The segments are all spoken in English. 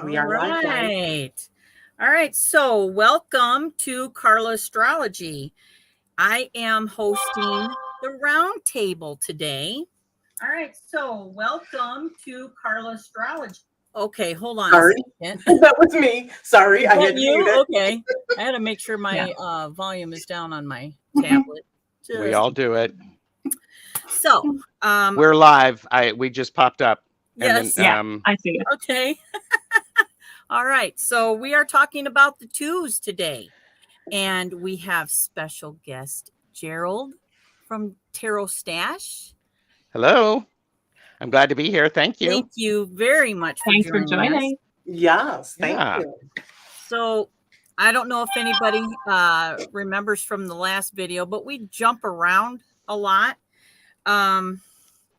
We are live, guys. All right. So welcome to carlastrology. I am hosting the Roundtable today. All right. So welcome to carlastrology. Okay, hold on Sorry. a second. That was me. Sorry, I had to mute it. Okay. I had to make sure my volume is down on my tablet. We all do it. So we're live. We just popped up. Yes. And then, I see it. Okay. All right. So we are talking about the twos today. And we have special guest Gerald from tarotstache. Hello. I'm glad to be here. Thank you. Thank you very much for joining us. Yes, thank you. So I don't know if anybody remembers from the last video, but we jump around a lot.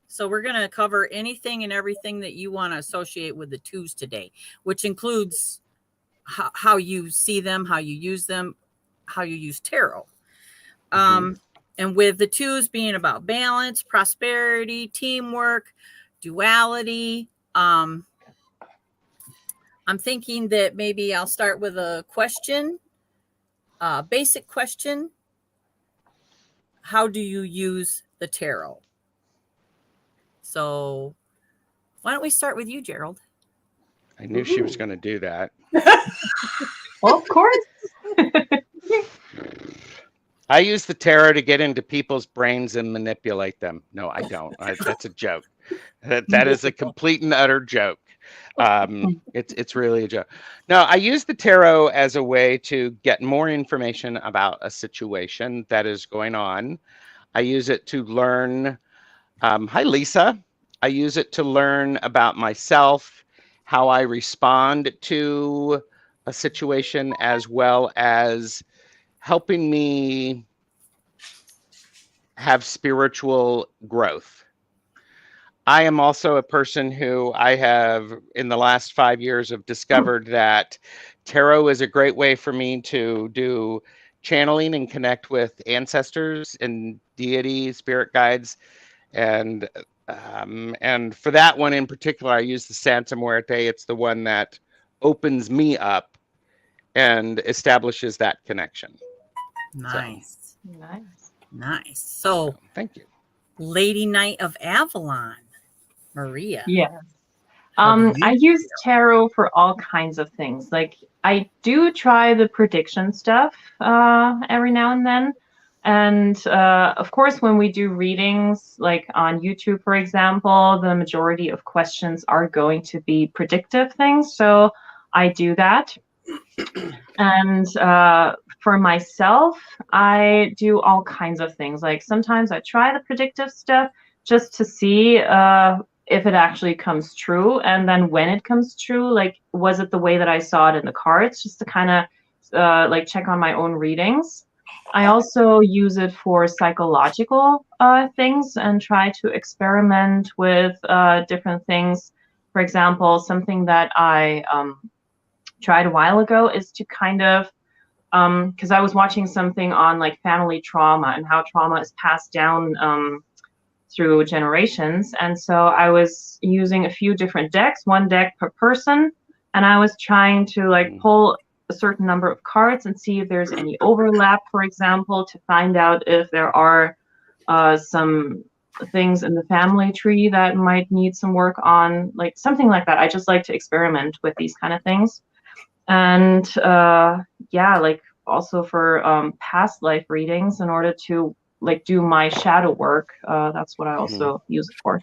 So we're going to cover anything and everything that you want to associate with the twos today, which includes how you see them, how you use them, how you use tarot. And with the twos being about balance, prosperity, teamwork, duality. I'm thinking that maybe I'll start with a question, a basic question. How do you use the tarot? So why don't we start with you, Gerald? I knew she was going to do that. Well, of course. I use the tarot to get into people's brains and manipulate them. No, I don't. That's a joke. That is a complete and utter joke. It's really a joke. No, I use the tarot as a way to get more information about a situation that is going on. I use it to learn. Hi, Lisa. I use it to learn about myself, how I respond to a situation, as well as helping me have spiritual growth. I am also a person who I have, in the last 5 years, have discovered that tarot is a great way for me to do channeling and connect with ancestors and deity spirit guides. And for that one in particular, I use the Santa Muerte. It's the one that opens me up and establishes that connection. Nice. So thank you. Lady Knight of Avalon, Maria. Yes. I use tarot for all kinds of things. Like, I do try the prediction stuff every now and then. And of course, when we do readings, like on YouTube, for example, the majority of questions are going to be predictive things. So I do that. And for myself, I do all kinds of things. Like, sometimes I try the predictive stuff just to see if it actually comes true. And then when it comes true, like, was it the way that I saw it in the cards? Just to kind of like check on my own readings. I also use it for psychological things and try to experiment with different things. For example, something that I tried a while ago is to kind of, because I was watching something on like family trauma and how trauma is passed down through generations. And so I was using a few different decks, one deck per person, and I was trying to like pull a certain number of cards and see if there's any overlap, for example, to find out if there are some things in the family tree that might need some work on, like something like that. I just like to experiment with these kind of things. And yeah, like also for past life readings in order to like do my shadow work. That's what I also use it for.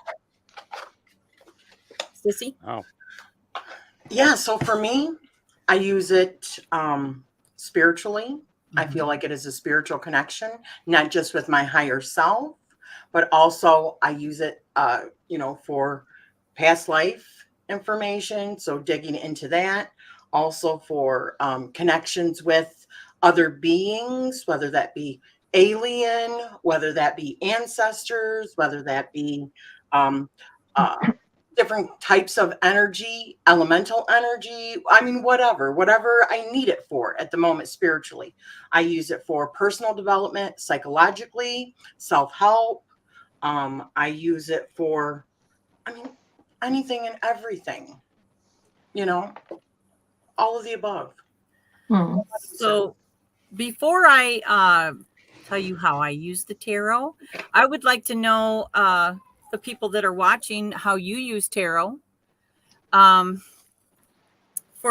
Sissy? Oh. Yeah, so for me, I use it spiritually. I feel like it is a spiritual connection, not just with my higher self, but also I use it, for past life information. So digging into that, also for connections with other beings, whether that be alien, whether that be ancestors, whether that be different types of energy, elemental energy. I mean, whatever I need it for at the moment spiritually. I use it for personal development, psychologically, self-help. I use it for, anything and everything. you know, all of the above. Hmm. So before I tell you how I use the tarot, I would like to know the people that are watching how you use tarot. For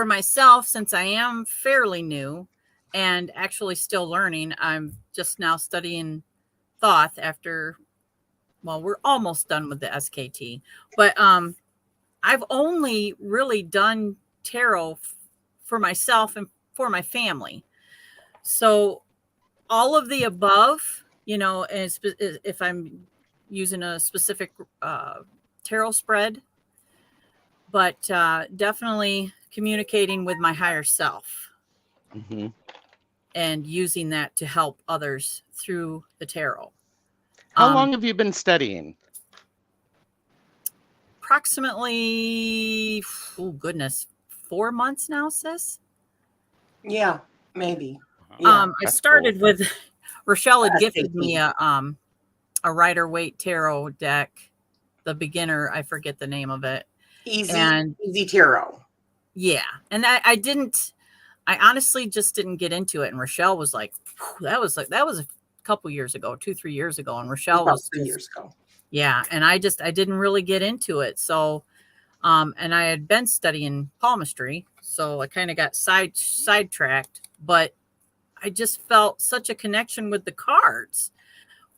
myself, since I am fairly new and actually still learning, I'm just now studying Thoth after, well, we're almost done with the SKT, but I've only really done tarot for myself and for my family. So all of the above, you know, if I'm using a specific tarot spread, but definitely communicating with my higher self Mm-hmm. and using that to help others through the tarot. How long have you been studying? Approximately, oh goodness, 4 months now, sis. Yeah, maybe. Yeah. I started with Rochelle had gifted SAT. me a Rider-Waite tarot deck, the beginner, I forget the name of it. Easy tarot. Yeah, and I honestly just didn't get into it. And Rochelle was like, that was a couple years ago, 2-3 years ago, and Rochelle About was 3 years ago. yeah, and I didn't really get into it. So, and I had been studying palmistry, so I kind of got sidetracked. But I just felt such a connection with the cards,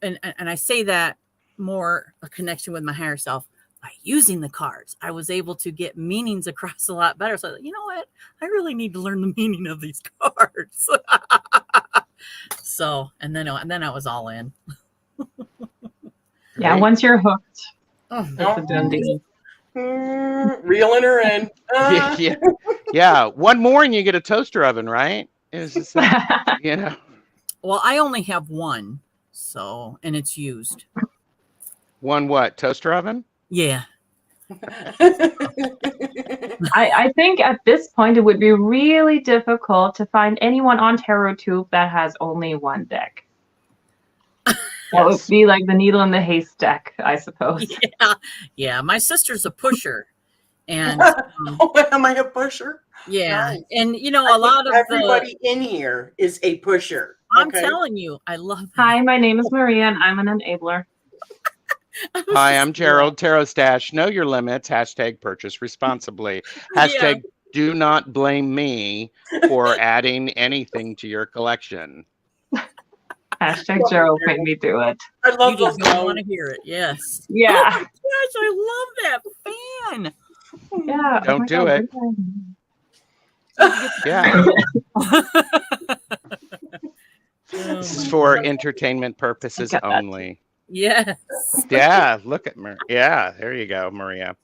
and I say that more a connection with my higher self by using the cards. I was able to get meanings across a lot better. So you know what? I really need to learn the meaning of these cards. So, and then I was all in. Yeah, Great. once you're hooked, Oh, it's a done deal. Reeling her in. Yeah, yeah. One more and you get a toaster oven, right? It's just you know. well, I only have one, so, and it's used. One what? Toaster oven? Yeah. I think at this point it would be really difficult to find anyone on TarotTube that has only one deck. That would Yes. be like the needle in the haystack, I suppose. Yeah. My sister's a pusher, and Oh, am I a pusher? yeah, Nice. and you know, I a lot think of everybody in here is a pusher. I'm Okay. telling you, I love that. Hi, my name is Maria and I'm an enabler. Hi, I'm Gerald, Tarotstache. Know your limits. Hashtag purchase responsibly. Hashtag do not blame me for adding anything to your collection. Hashtag Gerald made me do it. I You love those just don't notes. want to hear it. Yes. Yeah. Oh my gosh, I love that fan. Yeah. Don't my do God, it. Yeah. This is for Oh, entertainment purposes got that. only. yes. Yeah, look at Maria. Yeah, there you go, Maria.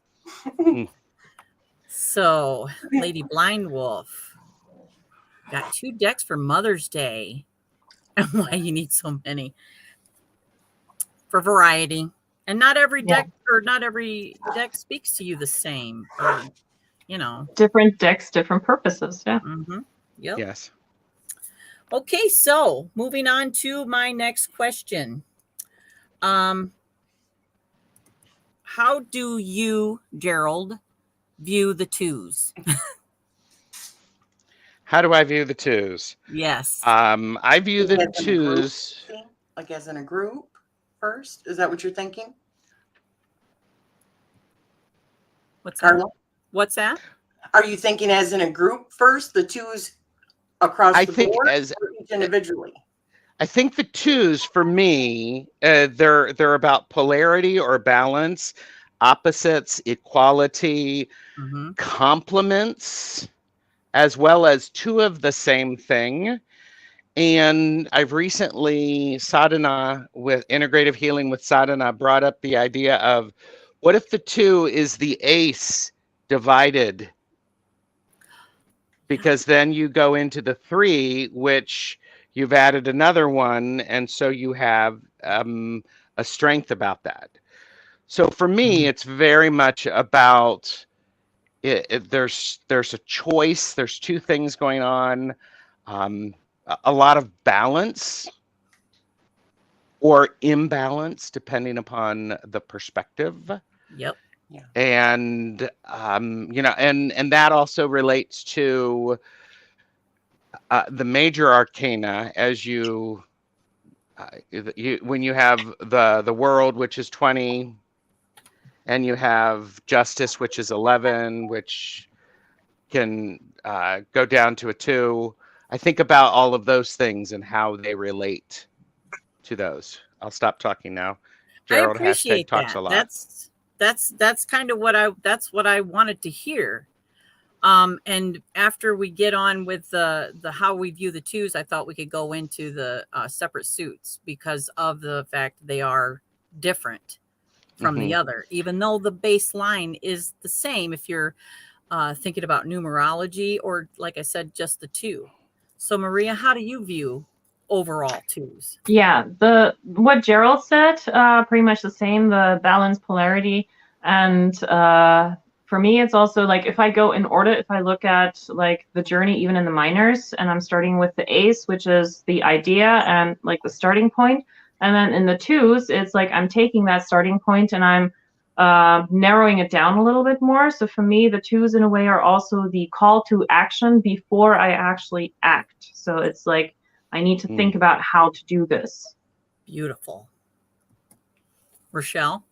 So, Lady Blind Wolf got 2 decks for Mother's Day. And why you need so many? For variety. And not every deck speaks to you the same. Or, you know. Different decks, different purposes. Yeah. Mm-hmm. Yep. Yes. Okay, so moving on to my next question. How do you, Gerald, view the 2s? How do I view the 2s? Yes. I view the As in a group, 2s. like as in a group first? Is that what you're thinking? What's that? Carla? What's that? Are you thinking as in a group first, the 2s across I the think board, as or each individually? I think the 2s for me, they're about polarity or balance, opposites, equality, Mm-hmm. complements, as well as 2 of the same thing. And I've recently, sadhana with integrative healing with sadhana, brought up the idea of what if the 2 is the ace divided? Because then you go into the 3, which you've added another one, and so you have a strength about that. So for me, it's very much about there's a choice. There's 2 things going on, a lot of balance or imbalance, depending upon the perspective. Yep. And and that also relates to the major arcana, as when you have the world, which is 20, and you have justice, which is 11, which can go down to a 2. I think about all of those things and how they relate to those. I'll stop talking now. I Gerald appreciate #talks a that. lot. That's kind of that's what I wanted to hear. And after we get on with the how we view the twos, I thought we could go into the separate suits because of the fact they are different from the other, even though the baseline is the same if you're thinking about numerology or, like I said, just the 2. So Maria, how do you view overall 2s? Yeah, what Gerald said, pretty much the same, the balance polarity. And for me, it's also like if I go in order, if I look at like the journey, even in the minors, and I'm starting with the ace, which is the idea and like the starting point. And then in the 2s, it's like I'm taking that starting point and I'm narrowing it down a little bit more. So for me, the 2s in a way are also the call to action before I actually act. So it's like, I need to think about how to do this. Beautiful. Rochelle?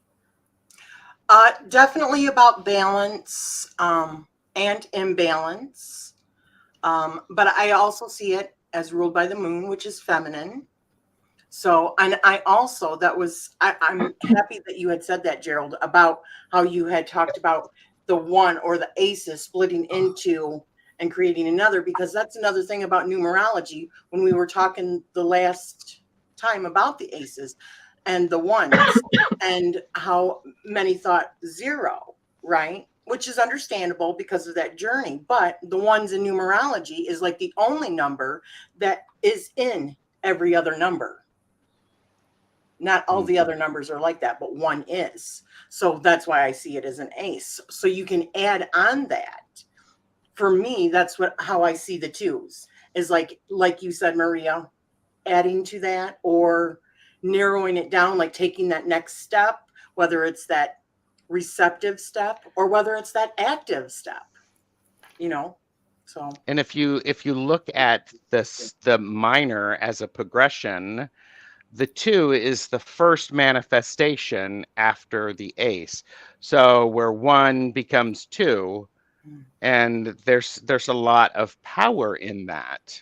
Definitely about balance and imbalance. But I also see it as ruled by the moon, which is feminine. So, and I'm happy that you had said that, Gerald, about how you had talked about the 1 or the aces splitting into and creating another, because that's another thing about numerology when we were talking the last time about the aces and the 1s and how many thought 0, right? Which is understandable because of that journey. But the 1s in numerology is like the only number that is in every other number. Not all the other numbers are like that, but 1 is. So that's why I see it as an ace. So you can add on that. For me, that's how I see the 2s is like you said, Maria, adding to that or narrowing it down, like taking that next step, whether it's that receptive step or whether it's that active step, so. And if you look at the minor as a progression, the 2 is the first manifestation after the ace. So where 1 becomes 2, and there's a lot of power in that,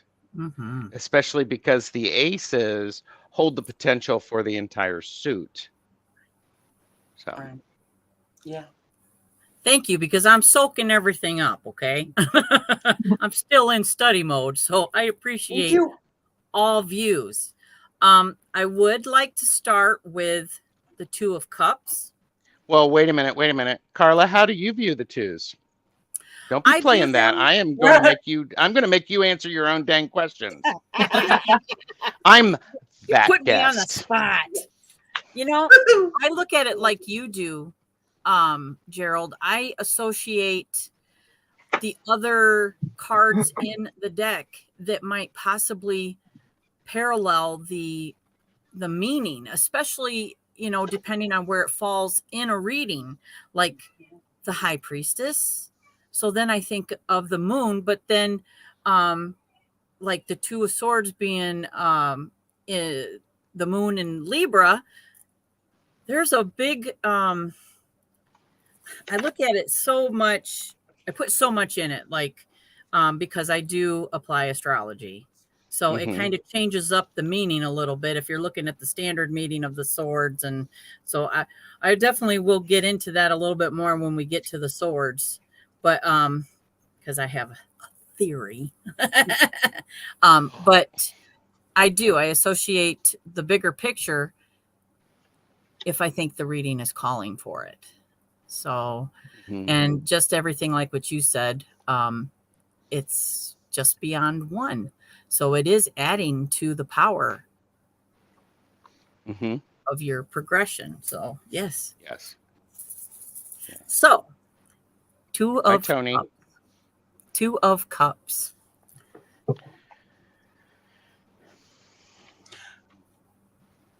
especially because the aces hold the potential for the entire suit. So, right. Yeah. Thank you, because I'm soaking everything up, okay? I'm still in study mode, so I appreciate all views. I would like to start with the 2 of Cups. Well, wait a minute. Carla, how do you view the 2s? Don't be playing that. I am going to make you answer your own dang questions. I'm that put me guest. on the spot. I look at it like you do, Gerald. I associate the other cards in the deck that might possibly parallel the meaning, especially, depending on where it falls in a reading, like the High Priestess. So then I think of the moon, but then like the 2 of Swords being the moon in Libra, there's a big I look at it so much, I put so much in it, like because I do apply astrology. So it kind of changes up the meaning a little bit if you're looking at the standard meaning of the swords. And so I definitely will get into that a little bit more when we get to the swords. But because I have a theory. But I associate the bigger picture if I think the reading is calling for it. So, and just everything like what you said, it's just beyond 1. So it is adding to the power of your progression. So yes. So 2 of Tony. Cups. 2 of Cups.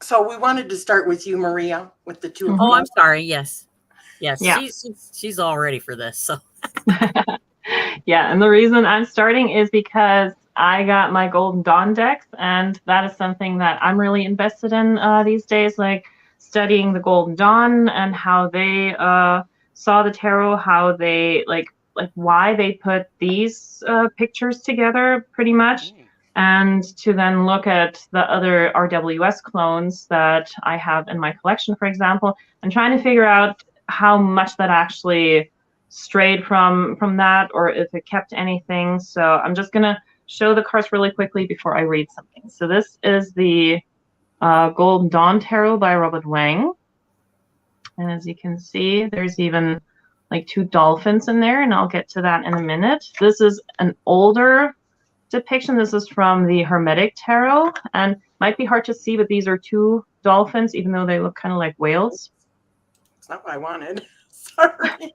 So we wanted to start with you, Maria, with the 2 of Oh, I'm Cups. sorry. Yes. Yeah, Yeah. she's all ready for this. So Yeah, and the reason I'm starting is because I got my Golden Dawn decks, and that is something that I'm really invested in these days, like studying the Golden Dawn and how they saw the tarot, how they like why they put these pictures together, pretty much, and to then look at the other RWS clones that I have in my collection, for example, and trying to figure out how much that actually strayed from that, or if it kept anything. So I'm just gonna show the cards really quickly before I read something. So this is the Golden Dawn Tarot by Robert Wang, and as you can see, there's even like 2 dolphins in there, and I'll get to that in a minute. This is an older depiction. This is from the Hermetic Tarot, and might be hard to see, but these are 2 dolphins, even though they look kind of like whales. It's not what I wanted. Sorry.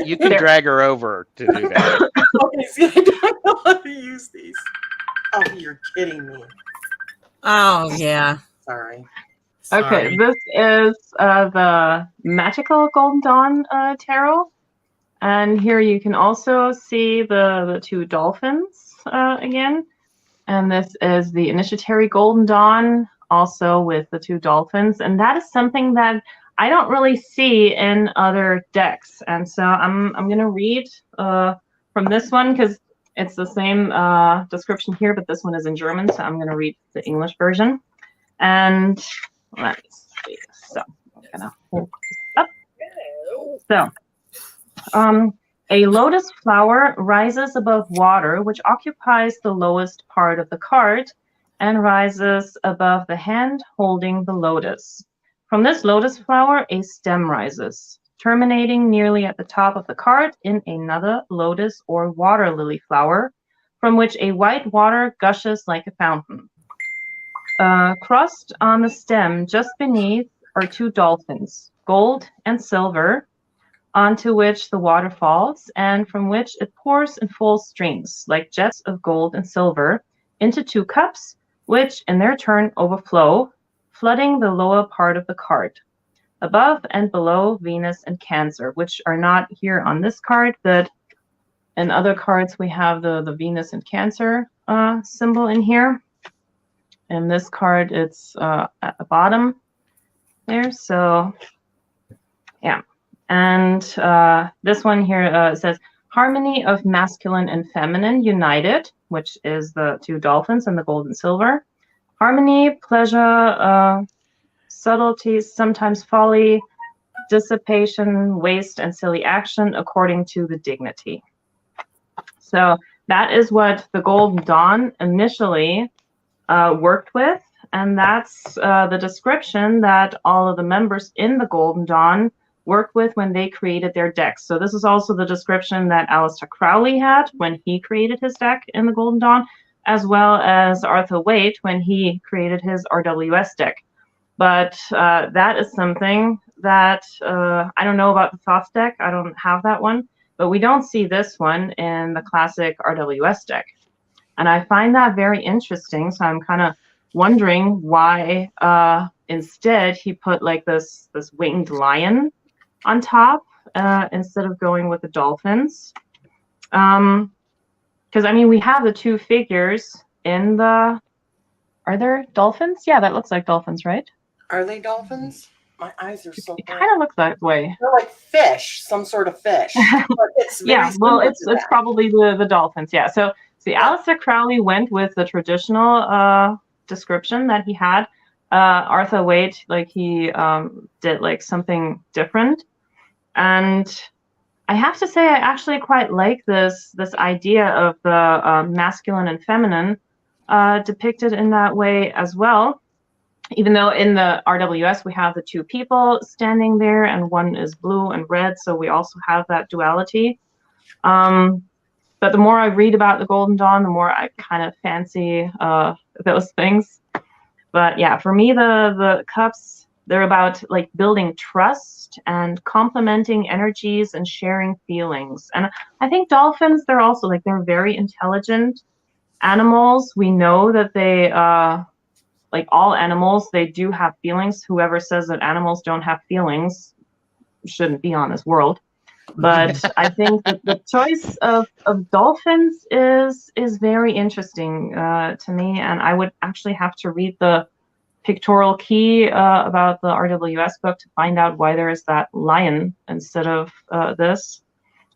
You can drag her over to do that. Okay, see, I don't know how to use these. Oh, you're kidding me. oh yeah. Sorry. Okay, this is the Magical Golden Dawn Tarot. And here you can also see the 2 dolphins again. And this is the Initiatory Golden Dawn, also with the 2 dolphins. And that is something that I don't really see in other decks. And so I'm going to read from this one because it's the same description here, but this one is in German. So I'm going to read the English version. And let's see. So I'm going to hold this up. So a lotus flower rises above water, which occupies the lowest part of the card and rises above the hand holding the lotus. From this lotus flower, a stem rises, terminating nearly at the top of the card in another lotus or water lily flower, from which a white water gushes like a fountain. Crossed on the stem just beneath are 2 dolphins, gold and silver, onto which the water falls, and from which it pours in full streams, like jets of gold and silver, into 2 cups, which in their turn overflow, flooding the lower part of the card. Above and below Venus and Cancer, which are not here on this card, but in other cards we have the Venus and Cancer symbol in here. In this card, it's at the bottom there, so yeah. And this one here says, harmony of masculine and feminine united, which is the 2 dolphins and the gold and silver. Harmony, pleasure, subtleties, sometimes folly, dissipation, waste, and silly action according to the dignity. So that is what the Golden Dawn initially worked with, and that's the description that all of the members in the Golden Dawn worked with when they created their decks. So this is also the description that Aleister Crowley had when he created his deck in the Golden Dawn, as well as Arthur Waite when he created his RWS deck. But that is something that I don't know about the Thoth deck. I don't have that one, but we don't see this one in the classic RWS deck. And I find that very interesting. So I'm kind of wondering why instead he put like this winged lion on top instead of going with the dolphins. Because I mean, we have the 2 figures in the. Are there dolphins? Yeah, that looks like dolphins, right? Are they dolphins? My eyes are so. It kind of looks that way. They're like fish, some sort of fish. But it's yeah, well, it's probably the dolphins. Yeah. So see, Aleister Crowley went with the traditional description that he had. Arthur Waite, like he did like something different, and I have to say I actually quite like this idea of the masculine and feminine depicted in that way as well. Even though in the RWS we have the 2 people standing there and one is blue and red, so we also have that duality. But the more I read about the Golden Dawn, the more I kind of fancy those things. But yeah, for me, the cups, they're about like building trust and complementing energies and sharing feelings. And I think dolphins, they're also like, they're very intelligent animals. We know that they, like all animals, they do have feelings. Whoever says that animals don't have feelings shouldn't be on this world. But I think that the choice of dolphins is very interesting to me, and I would actually have to read the pictorial key about the RWS book to find out why there is that lion instead of this.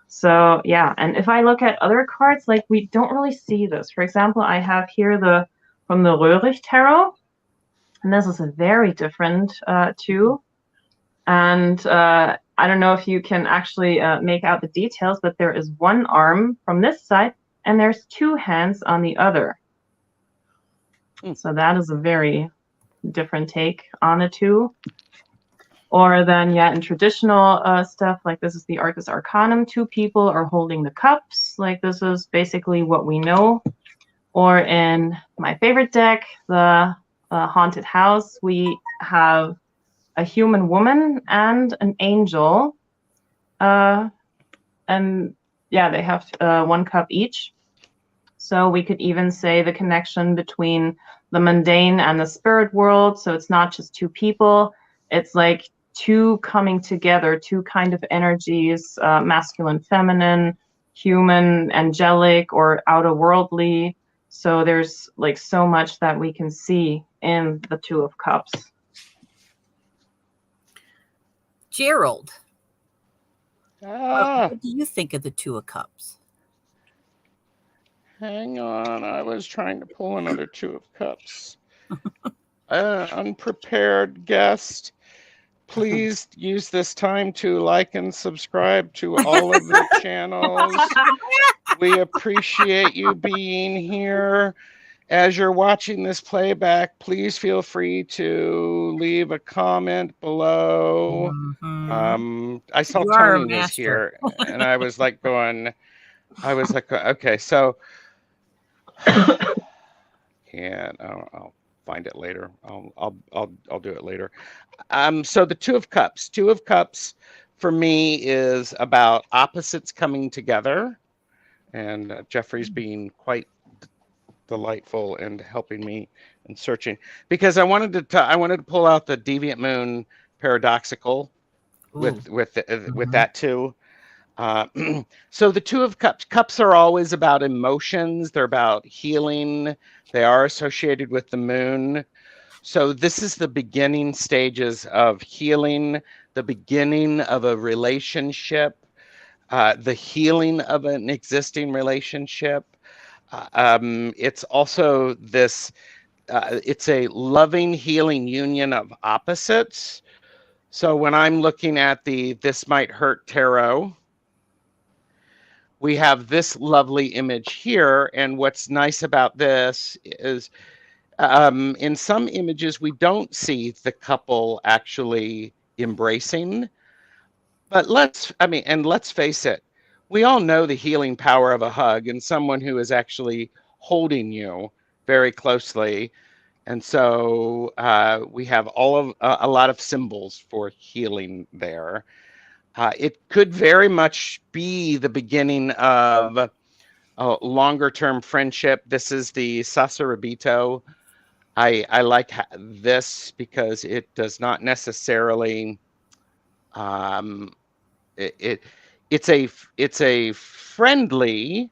So yeah, and if I look at other cards, like we don't really see this. For example, I have here from the Röhrig Tarot, and this is a very different too. And I don't know if you can actually make out the details, but there is one arm from this side, and there's two hands on the other. So that is a very different take on the two. Or then, yeah, in traditional stuff, like this is the Arcus Arcanum, two people are holding the cups. Like this is basically what we know. Or in my favorite deck, the Haunted House, we have a human woman and an angel. And yeah, they have one cup each. So we could even say the connection between the mundane and the spirit world. So it's not just two people. It's like two coming together, two kind of energies, masculine, feminine, human, angelic, or outer worldly. So there's like so much that we can see in the Two of Cups. Gerald, what do you think of the Two of Cups? Hang on, I was trying to pull another Two of Cups. Unprepared guest, please use this time to like and subscribe to all of the channels. We appreciate you being here. As you're watching this playback, please feel free to leave a comment below. I saw Tony was here, and I was like going, okay, so yeah, I'll find it later. I'll do it later. So the Two of Cups. Two of Cups for me is about opposites coming together, and Jeffrey's being quite delightful and helping me in searching, because I wanted to pull out the Deviant Moon paradoxical with that too. So the Two of Cups are always about emotions. They're about healing. They are associated with the moon. So this is the beginning stages of healing, the beginning of a relationship, the healing of an existing relationship. It's also this, it's a loving, healing union of opposites. So when I'm looking at the This Might Hurt Tarot, we have this lovely image here. And what's nice about this is in some images, we don't see the couple actually embracing. But let's face it, we all know the healing power of a hug and someone who is actually holding you very closely. And so we have a lot of symbols for healing there. It could very much be the beginning of a longer term friendship. This is the Sasarabito. I like this because it does not necessarily, it's a friendly,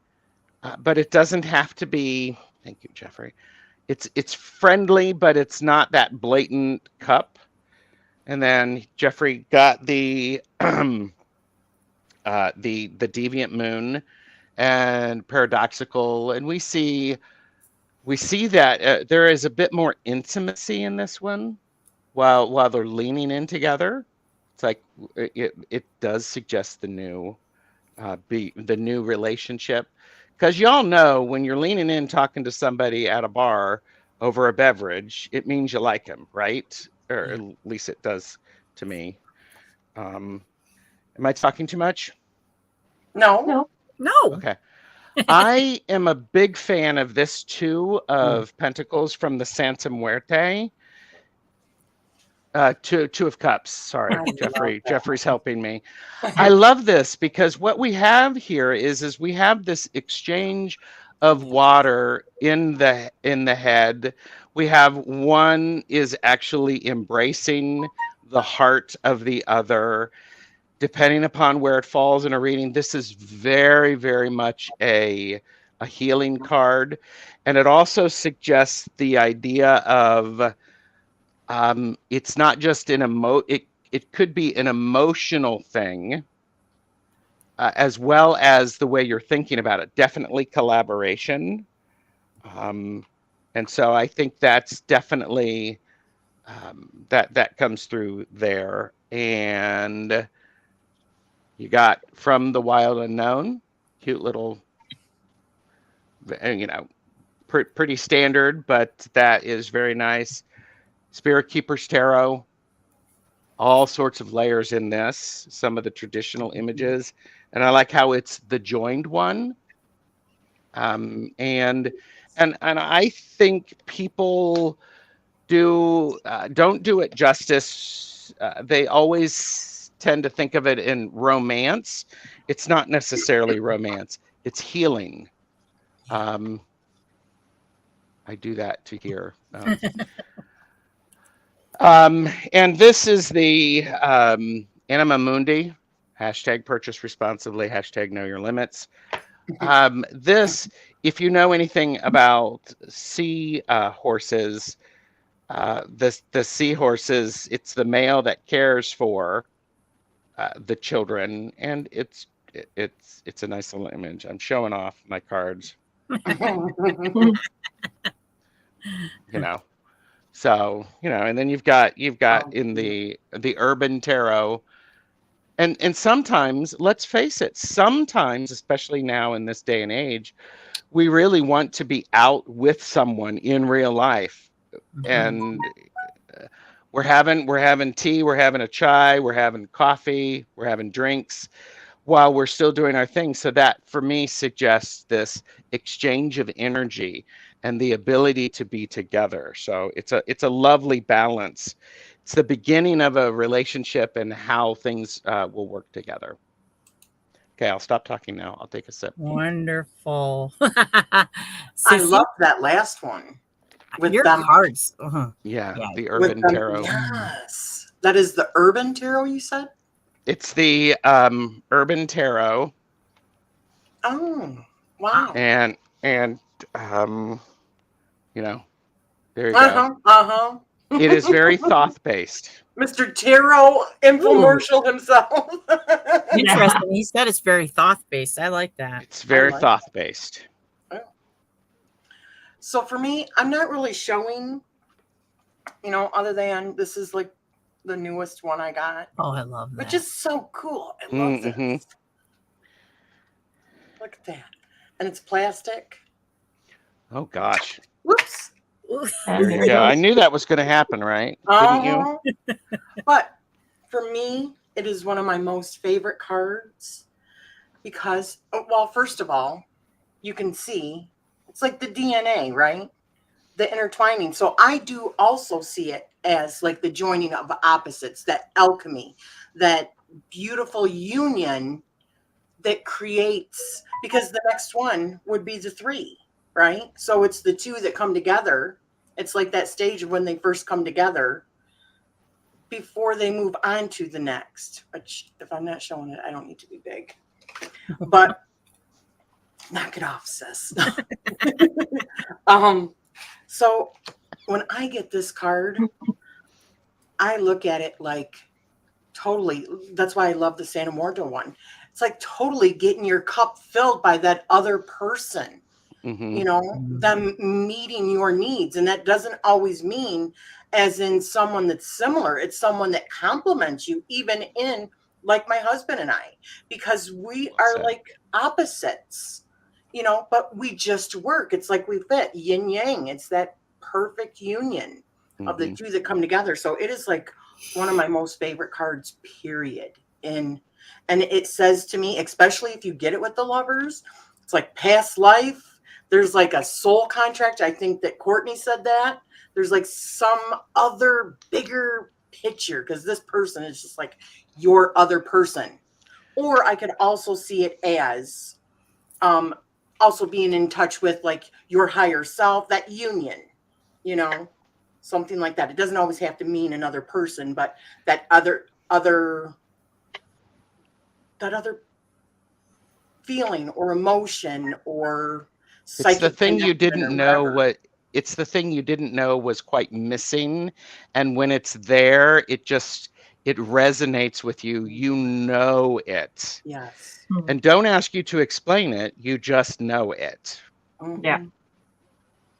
but it doesn't have to be. Thank you, Jeffrey. It's friendly, but it's not that blatant cup. And then Jeffrey got the Deviant Moon and paradoxical, and we see that there is a bit more intimacy in this one while they're leaning in together. It's like it does suggest the new relationship, because y'all know when you're leaning in talking to somebody at a bar over a beverage, it means you like him, right? Or at least it does to me. Am I talking too much? No. Okay. I am a big fan of this Two of Pentacles from the Santa Muerte. Two of Cups. Sorry, Jeffrey's helping me. I love this because what we have here is we have this exchange of water in the head. We have one is actually embracing the heart of the other. depending upon where it falls in a reading, this is very, very much a healing card. And it also suggests the idea of it's not just it could be an emotional thing, as well as the way you're thinking about it. Definitely collaboration. And so I think that's definitely that comes through there. And you got From the Wild Unknown, cute little, pretty standard, but that is very nice. Spirit Keeper's Tarot, all sorts of layers in this, some of the traditional images. And I like how it's the joined one. And I think people don't do it justice. They always tend to think of it in romance. It's not necessarily romance. It's healing. I do that to here. And this is the Anima Mundi, hashtag purchase responsibly, hashtag know your limits. This, if you know anything about sea horses, the seahorses, it's the male that cares for the children, and it's a nice little image. I'm showing off my cards, So, and then you've got in the urban tarot, and sometimes, let's face it, sometimes, especially now in this day and age, we really want to be out with someone in real life. And we're having tea, we're having a chai, we're having coffee, we're having drinks while we're still doing our thing. So that, for me, suggests this exchange of energy and the ability to be together. So it's a lovely balance. It's the beginning of a relationship and how things will work together. Okay, I'll stop talking now. I'll take a sip. Wonderful. I love that last one. With your cards. Yeah, the Urban Tarot. Yes. That is the Urban Tarot, you said? It's the Urban Tarot. Oh, wow. And there you go. It is very thought-based. Mr. Tarot infomercial himself. Interesting. He said it's very thought-based. I like that. It's very thought-based. So for me, I'm not really showing, other than this is like the newest one I got. Oh, I love that. Which is so cool. I love this. Look at that. And it's plastic. Oh, gosh. Whoops. Yeah, I knew that was going to happen, right? Didn't you? But for me, it is one of my most favorite cards because, well, first of all, you can see it's like the DNA, right? The intertwining. So I do also see it as like the joining of opposites, that alchemy, that beautiful union that creates, because the next one would be the three, right? So it's the two that come together. It's like that stage of when they first come together before they move on to the next. Which, if I'm not showing it, I don't need to be big. But knock it off, sis. So when I get this card, I look at it like totally. That's why I love the Santa Muerto one. It's like totally getting your cup filled by that other person. Them meeting your needs. And that doesn't always mean as in someone that's similar. It's someone that complements you, even in like my husband and I, because we are like opposites, but we just work. It's like we fit yin yang. It's that perfect union of the two that come together. So it is like one of my most favorite cards, period. And it says to me, especially if you get it with the Lovers, it's like past life. There's like a soul contract. I think that Courtney said that. There's like some other bigger picture because this person is just like your other person. Or I could also see it as also being in touch with like your higher self, that union, something like that. It doesn't always have to mean another person, but that other that other feeling or emotion or It's the psychic thing you connection didn't or know whatever. it's the thing you didn't know was quite missing. And when it's there, it resonates with you. You know it. Yes. And don't ask you to explain it. You just know it. Yeah. Mhm.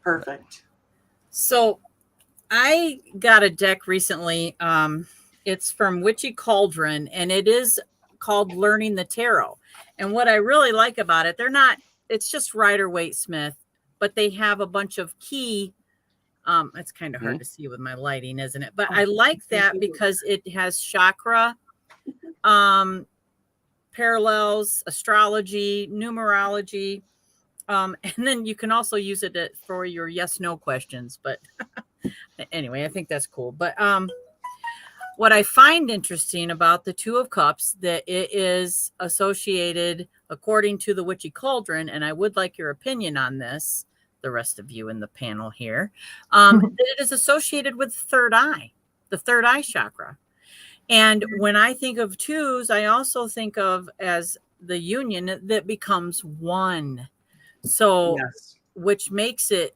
Perfect. So I got a deck recently. It's from Witchy Cauldron, and it is called Learning the Tarot. And what I really like about it, it's just Rider-Waite-Smith, but they have a bunch of key. It's kind of hard to see with my lighting, isn't it? But I like that because it has chakra, parallels, astrology, numerology. And then you can also use it for your yes/no questions. But anyway, I think that's cool. But what I find interesting about the Two of Cups, that it is associated, according to the Witchy Cauldron, and I would like your opinion on this, the rest of you in the panel here, that it is associated with the third eye chakra. And when I think of twos, I also think of as the union that becomes one. So, Yes. which makes it,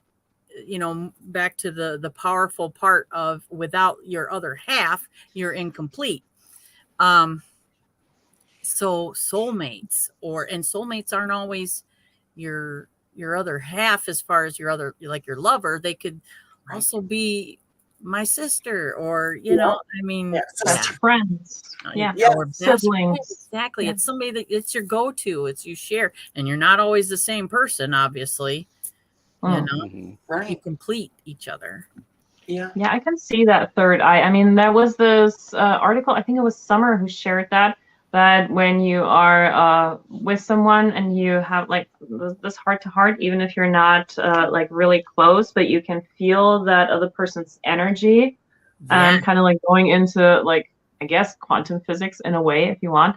back to the powerful part of without your other half, you're incomplete. So soulmates and soulmates aren't always your other half, as far as your other, like your lover. They could also be my sister, or I mean, Yes. Best friends. Yeah. Yes. or best Siblings. friend. Exactly. Yeah. It's somebody that it's your go-to. It's you share, and you're not always the same person, obviously. You Right. complete each other. Yeah. Yeah, I can see that third eye. I mean, there was this article, I think it was Summer who shared that when you are with someone and you have like this heart to heart, even if you're not like really close, but you can feel that other person's energy, kind of like going into like, I guess, quantum physics in a way, if you want.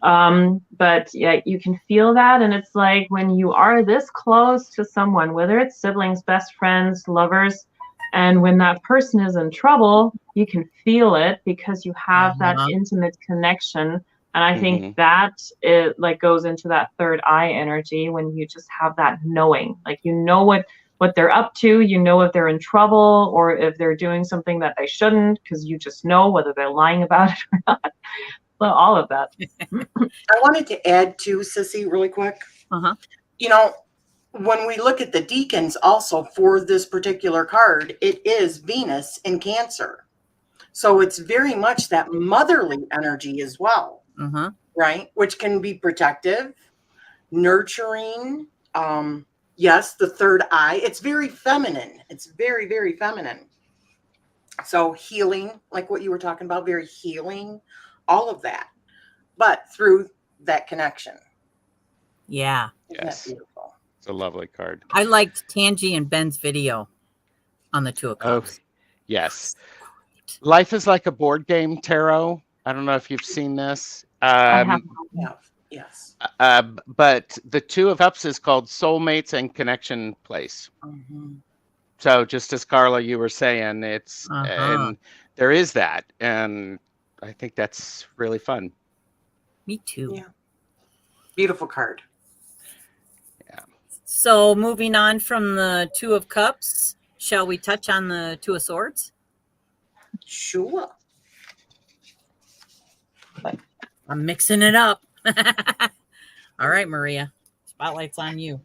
But yeah, you can feel that. And it's like when you are this close to someone, whether it's siblings, best friends, lovers, and when that person is in trouble, you can feel it because you have that intimate connection. And I think that it like goes into that third eye energy when you just have that knowing, like, you know what they're up to, you know, if they're in trouble or if they're doing something that they shouldn't, because you just know whether they're lying about it or not. So all of that. I wanted to add too, Sissy, really quick. You know, when we look at the deacons also for this particular card, it is Venus in Cancer. So it's very much that motherly energy as well, right? Which can be protective, nurturing. Yes, the third eye. It's very feminine. It's very, very feminine. So healing, like what you were talking about, very healing, all of that, but through that connection. Yeah. Isn't that beautiful? It's a lovely card. I liked Tangi and Ben's video on the Two of Cups. Yes. Life is like a board game, tarot. I don't know if you've seen this. I have. Yes. But the Two of Cups is called Soulmates and Connection Place. So just as Carla, you were saying, it's and there is that, and I think that's really fun. Me too. Yeah. Beautiful card. Yeah. So moving on from the Two of Cups, shall we touch on the Two of Swords? Sure. I'm mixing it up. All right, Maria. Spotlight's on you.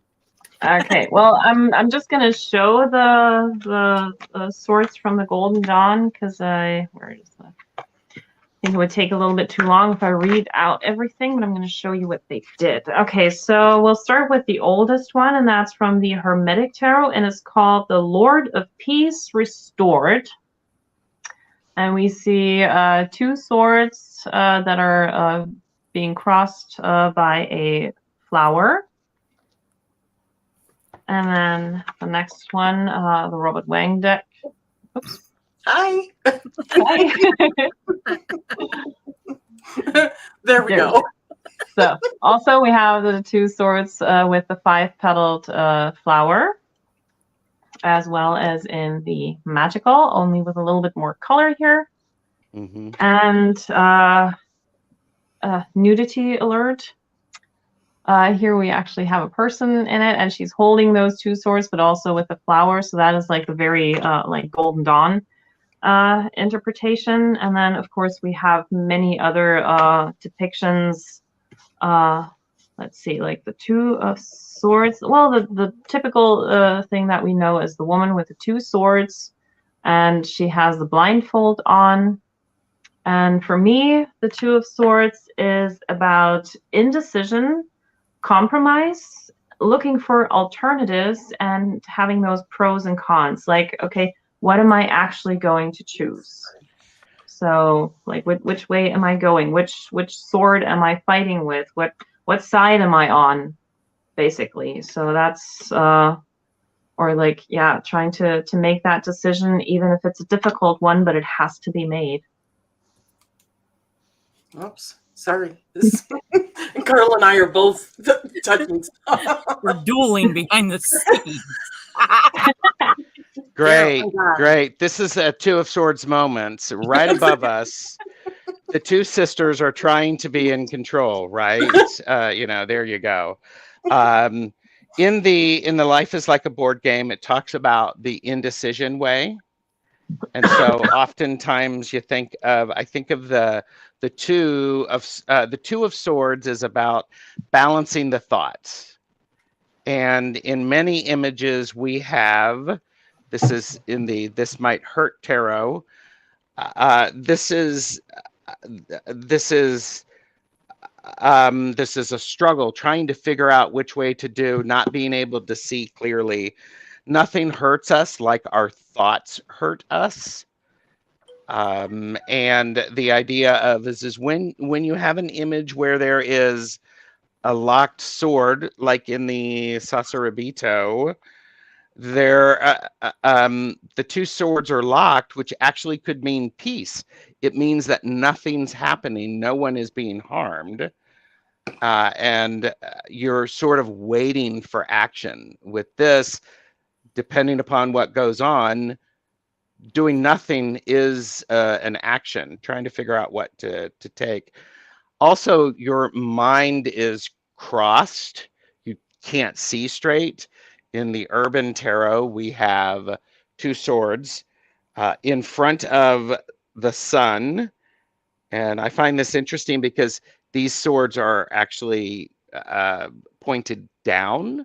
Okay, well, I'm just gonna show the swords from the Golden Dawn because I think it would take a little bit too long if I read out everything, but I'm going to show you what they did. Okay, so we'll start with the oldest one, and that's from the Hermetic Tarot, and it's called the Lord of Peace Restored. And we see two swords that are being crossed by a flower. And then the next one, the Robert Wang deck. Oops. Hi. Hi. There we go. So also we have the two swords with the 5-petaled flower, as well as in the magical, only with a little bit more color here. And nudity alert. Here we actually have a person in it, and she's holding those two swords, but also with a flower. So that is like the very like Golden Dawn interpretation. And then, of course, we have many other depictions. Let's see, like the Two of Swords. Well, the typical thing that we know is the woman with the two swords, and she has the blindfold on. And for me, the Two of Swords is about indecision, compromise, looking for alternatives, and having those pros and cons. Like, okay, what am I actually going to choose? So, like, which way am I going? Which sword am I fighting with? What side am I on, basically? So that's or like, yeah, trying to make that decision, even if it's a difficult one, but it has to be made. Oops, sorry. Carl and I are both touching stuff. We're dueling behind the scenes. Great, Oh my God. great. This is a Two of Swords moments right above us. The two sisters are trying to be in control, right? There you go. In the Life is Like a Board Game, it talks about the indecision way. And so oftentimes I think of the two of Swords is about balancing the thoughts. And in many images we have, this is in the This Might Hurt Tarot. This is a struggle, trying to figure out which way to do, not being able to see clearly. Nothing hurts us like our thoughts hurt us. And the idea of is when you have an image where there is a locked sword, like in the Sasarabito, the two swords are locked, which actually could mean peace. It means that nothing's happening, no one is being harmed, and you're sort of waiting for action. With this, depending upon what goes on, doing nothing is an action, trying to figure out what to take. Also, your mind is crossed. You can't see straight. In the Urban Tarot, we have two swords in front of the sun. And I find this interesting because these swords are actually pointed down.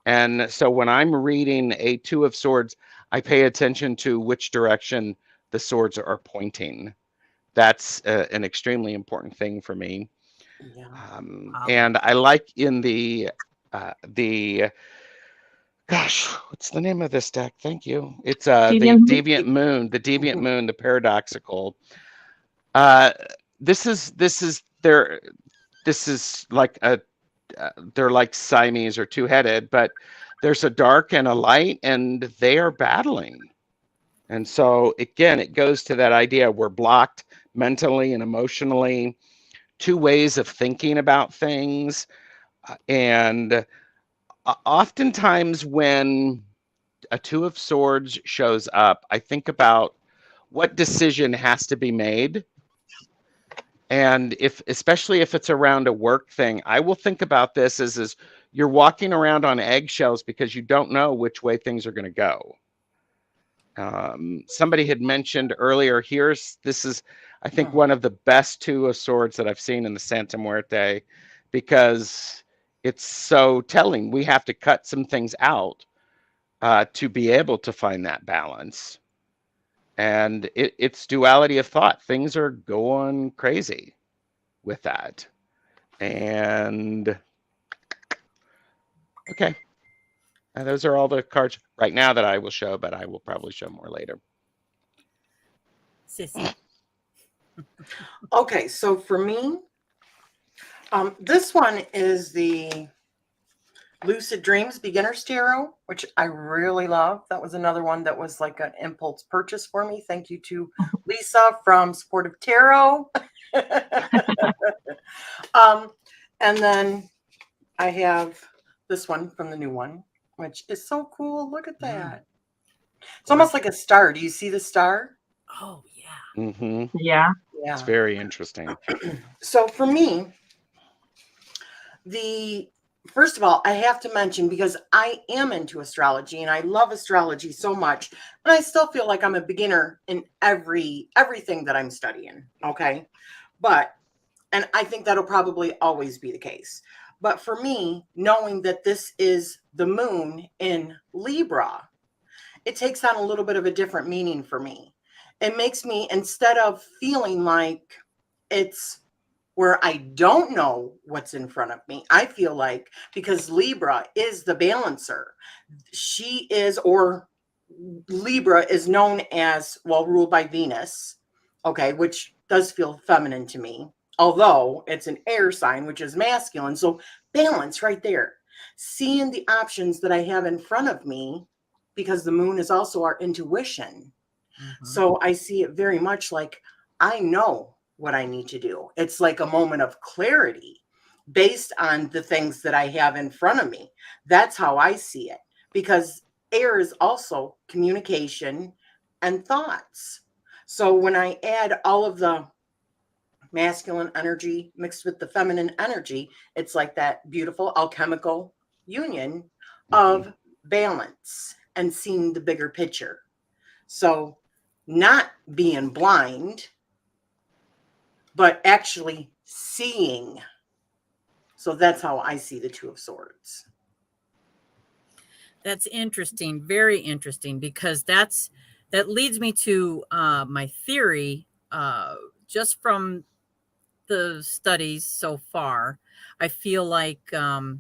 And so when I'm reading a Two of Swords, I pay attention to which direction the swords are pointing. That's an extremely important thing for me. Yeah. And I like in the gosh, what's the name of this deck? Thank you. It's the Deviant Moon, the Paradoxical. This is like they're like Siamese or two-headed, but there's a dark and a light, and they are battling. And so again, it goes to that idea we're blocked mentally and emotionally, two ways of thinking about things. And oftentimes when a Two of Swords shows up, I think about what decision has to be made. And especially if it's around a work thing, I will think about this as you're walking around on eggshells because you don't know which way things are going to go. Somebody had mentioned earlier, this is, I think, one of the best Two of Swords that I've seen in the Santa Muerte, because it's so telling. We have to cut some things out to be able to find that balance. And it's duality of thought. Things are going crazy with that. And okay. And those are all the cards right now that I will show, but I will probably show more later. Sissy. Okay, so for me, this one is the Lucid Dreams Beginner's Tarot, which I really love. That was another one that was like an impulse purchase for me. Thank you to Lisa from Supportive Tarot. And then I have this one from the new one, which is so cool. Look at that. It's almost like a star. Do you see the star? Oh, yeah. Mm-hmm. Yeah. It's Yeah. very interesting. So for me, first of all, I have to mention, because I am into astrology and I love astrology so much, and I still feel like I'm a beginner in everything that I'm studying. Okay. And I think that'll probably always be the case. But for me, knowing that this is the moon in Libra, it takes on a little bit of a different meaning for me. It makes me, instead of feeling like it's where I don't know what's in front of me, I feel like, because Libra is the balancer, she is, or Libra is known as, well, ruled by Venus, okay, which does feel feminine to me, although it's an air sign, which is masculine. So balance right there. Seeing the options that I have in front of me, because the moon is also our intuition. So I see it very much like I know what I need to do. It's like a moment of clarity based on the things that I have in front of me. That's how I see it, because air is also communication and thoughts. So when I add all of the masculine energy mixed with the feminine energy, it's like that beautiful alchemical union of balance and seeing the bigger picture. So not being blind, but actually seeing. So that's how I see the Two of Swords. That's interesting, very interesting, because that leads me to my theory. Just from the studies so far, I feel like the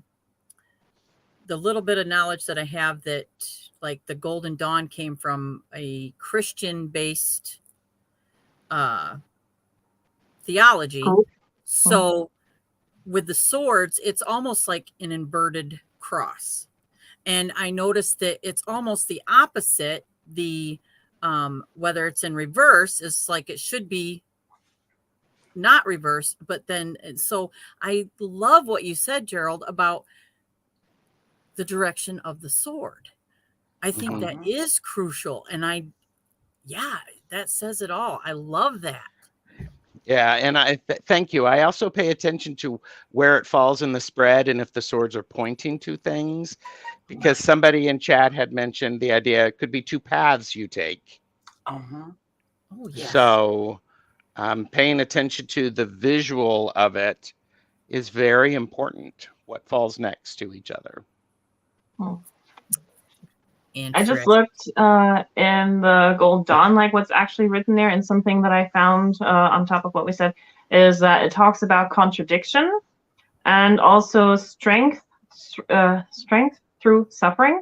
little bit of knowledge that I have, that like the Golden Dawn came from a Christian-based theology. Cool. So with the swords, it's almost like an inverted cross. And I noticed that it's almost the opposite. The whether it's in reverse, it's like it should be not reversed. But then, so I love what you said, Gerald, about the direction of the sword. I think that is crucial. And yeah, that says it all. I love that. Yeah, and I thank you. I also pay attention to where it falls in the spread and if the swords are pointing to things, because somebody in chat had mentioned the idea it could be two paths you take. Oh, yes. So paying attention to the visual of it is very important. What falls next to each other. I just looked in the Gold Dawn, like what's actually written there, and something that I found on top of what we said is that it talks about contradiction and also strength through suffering,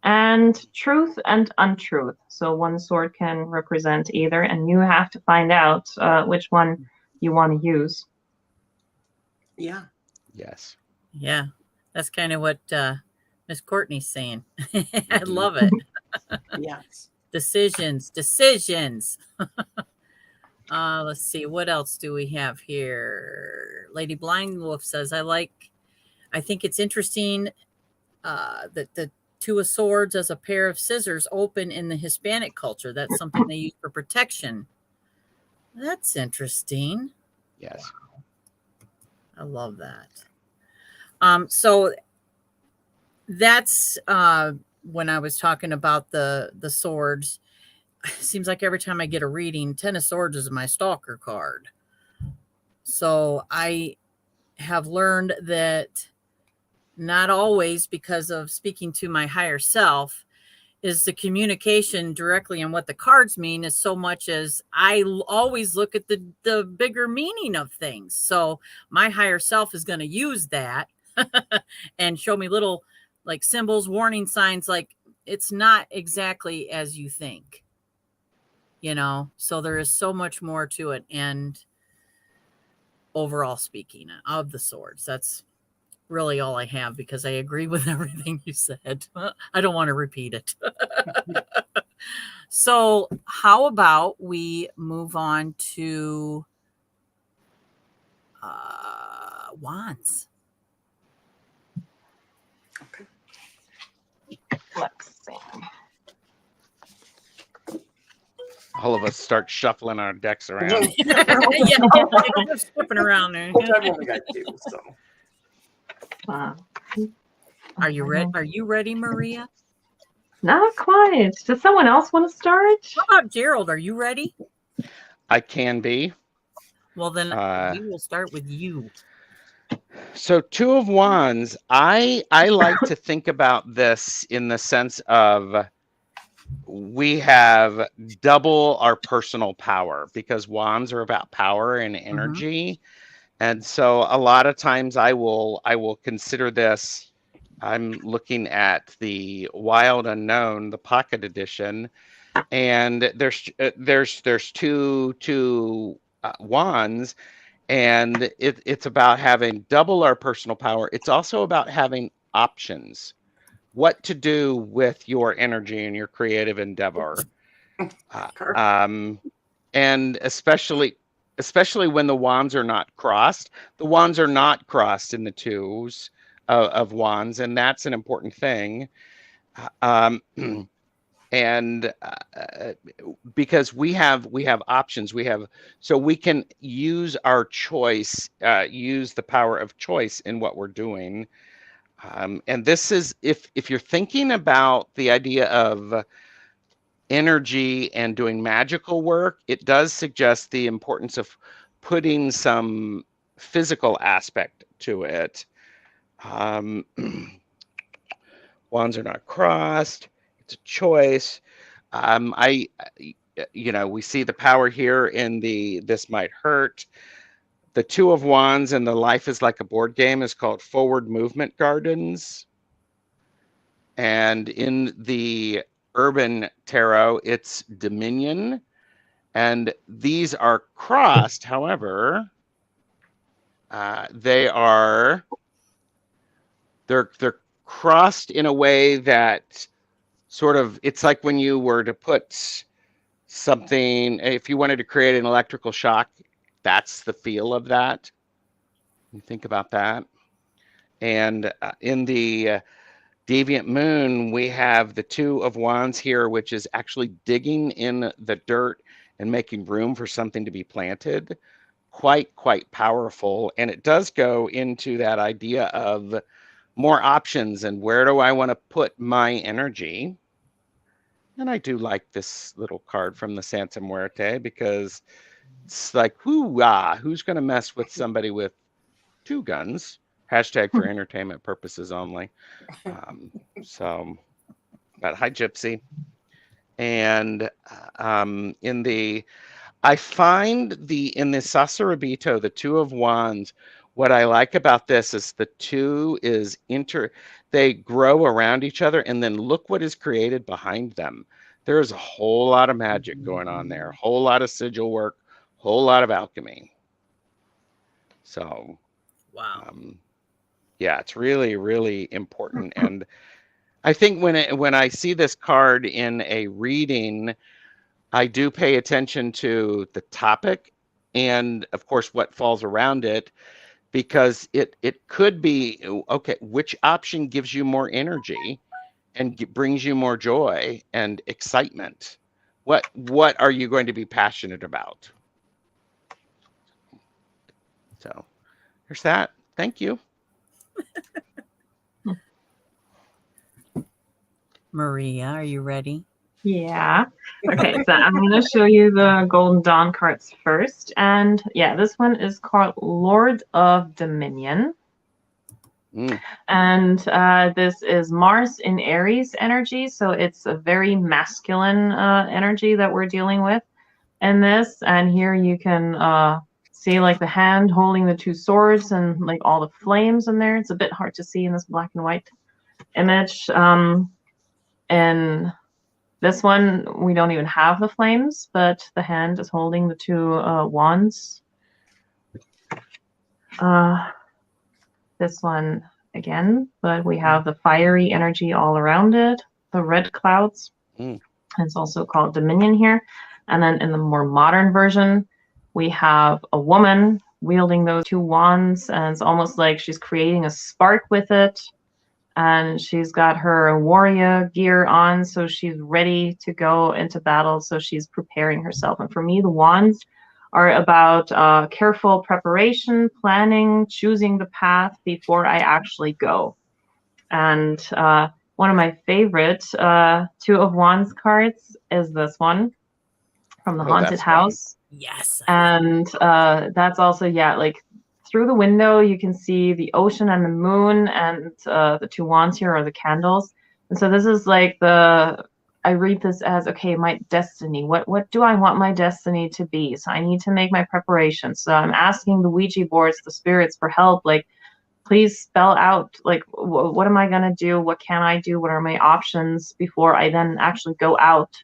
and truth and untruth. So one sword can represent either, and you have to find out which one you want to use. Yeah. Yes. Yeah, that's kind of what Miss Courtney's saying. I love it. Yes. Decisions. Let's see, what else do we have here? Lady Blind Wolf says, I think it's interesting that the Two of Swords as a pair of scissors open in the Hispanic culture. That's something they use for protection. That's interesting. Yes. I love that. So that's when I was talking about the swords. It seems like every time I get a reading, 10 of Swords is my stalker card. So I have learned that not always, because of speaking to my higher self, is the communication directly on what the cards mean, as so much as I always look at the bigger meaning of things. So my higher self is going to use that and show me little like symbols, warning signs, like it's not exactly as you think, so there is so much more to it. And overall speaking of the swords, that's really all I have, because I agree with everything you said. I don't want to repeat it. So how about we move on to wands? Okay. Let's see. all of us start shuffling our decks around. Yeah, we're skipping around there. I've only got 2, so. Are you ready? Are you ready, Maria? Not quite. Does someone else want to start? How about Gerald? Are you ready? I can be. Well, then we will start with you. So 2 of Wands, I like to think about this in the sense of we have double our personal power, because Wands are about power and energy. And so a lot of times I will consider this. I'm looking at the Wild Unknown, the pocket edition, and there's two wands, and it's about having double our personal power. It's also about having options, what to do with your energy and your creative endeavor. And especially when the wands are not crossed. The wands are not crossed in the 2s of wands, and that's an important thing. And because we have options, so we can use our choice, use the power of choice in what we're doing. And this is, if you're thinking about the idea of energy and doing magical work, it does suggest the importance of putting some physical aspect to it. Wands are not crossed. It's a choice. We see the power here in the This Might Hurt. The 2 of Wands and the Life is Like a Board Game is called Forward Movement Gardens. And in the Urban Tarot, it's Dominion. And these are crossed, however, they're crossed in a way that sort of, it's like when you were to put something, if you wanted to create an electrical shock, that's the feel of that. You think about that. And in the Deviant Moon, we have the 2 of Wands here, which is actually digging in the dirt and making room for something to be planted. Quite powerful. And it does go into that idea of more options and where do I want to put my energy. And I do like this little card from the Santa Muerte, because it's like, who's going to mess with somebody with 2 guns? Hashtag for entertainment purposes only. But hi, Gypsy. And I find in the Sassurabito, the 2 of Wands, what I like about this is the 2 is they grow around each other, and then look what is created behind them. There's a whole lot of magic going on there, a whole lot of sigil work, a whole lot of alchemy. So, wow. Yeah, it's really, really important. And I think when I see this card in a reading, I do pay attention to the topic and, of course, what falls around it, because it could be, okay, which option gives you more energy and brings you more joy and excitement? What are you going to be passionate about? So there's that. Thank you. Maria, are you ready? Yeah. Okay, so I'm going to show you the Golden Dawn cards first. And yeah, this one is called Lord of Dominion. And this is Mars in Aries energy. So it's a very masculine energy that we're dealing with in this. And here you can see like the hand holding the 2 swords and like all the flames in there. It's a bit hard to see in this black and white image. And this one, we don't even have the flames, but the hand is holding the 2 wands. This one again, but we have the fiery energy all around it, the red clouds. It's also called Dominion here. And then in the more modern version, we have a woman wielding those 2 wands, and it's almost like she's creating a spark with it. and she's got her warrior gear on, so she's ready to go into battle. So she's preparing herself. And for me, the wands are about careful preparation, planning, choosing the path before I actually go. And one of my favorite Two of Wands cards is this one from the Haunted House. Yes. And that's also, yeah, like through the window, you can see the ocean and the moon, and the two wands here are the candles. And so this is like I read this as, okay, my destiny. What do I want my destiny to be? So I need to make my preparations. So I'm asking the Ouija boards, the spirits, for help. Like, please spell out, like, what am I going to do? What can I do? What are my options before I then actually go out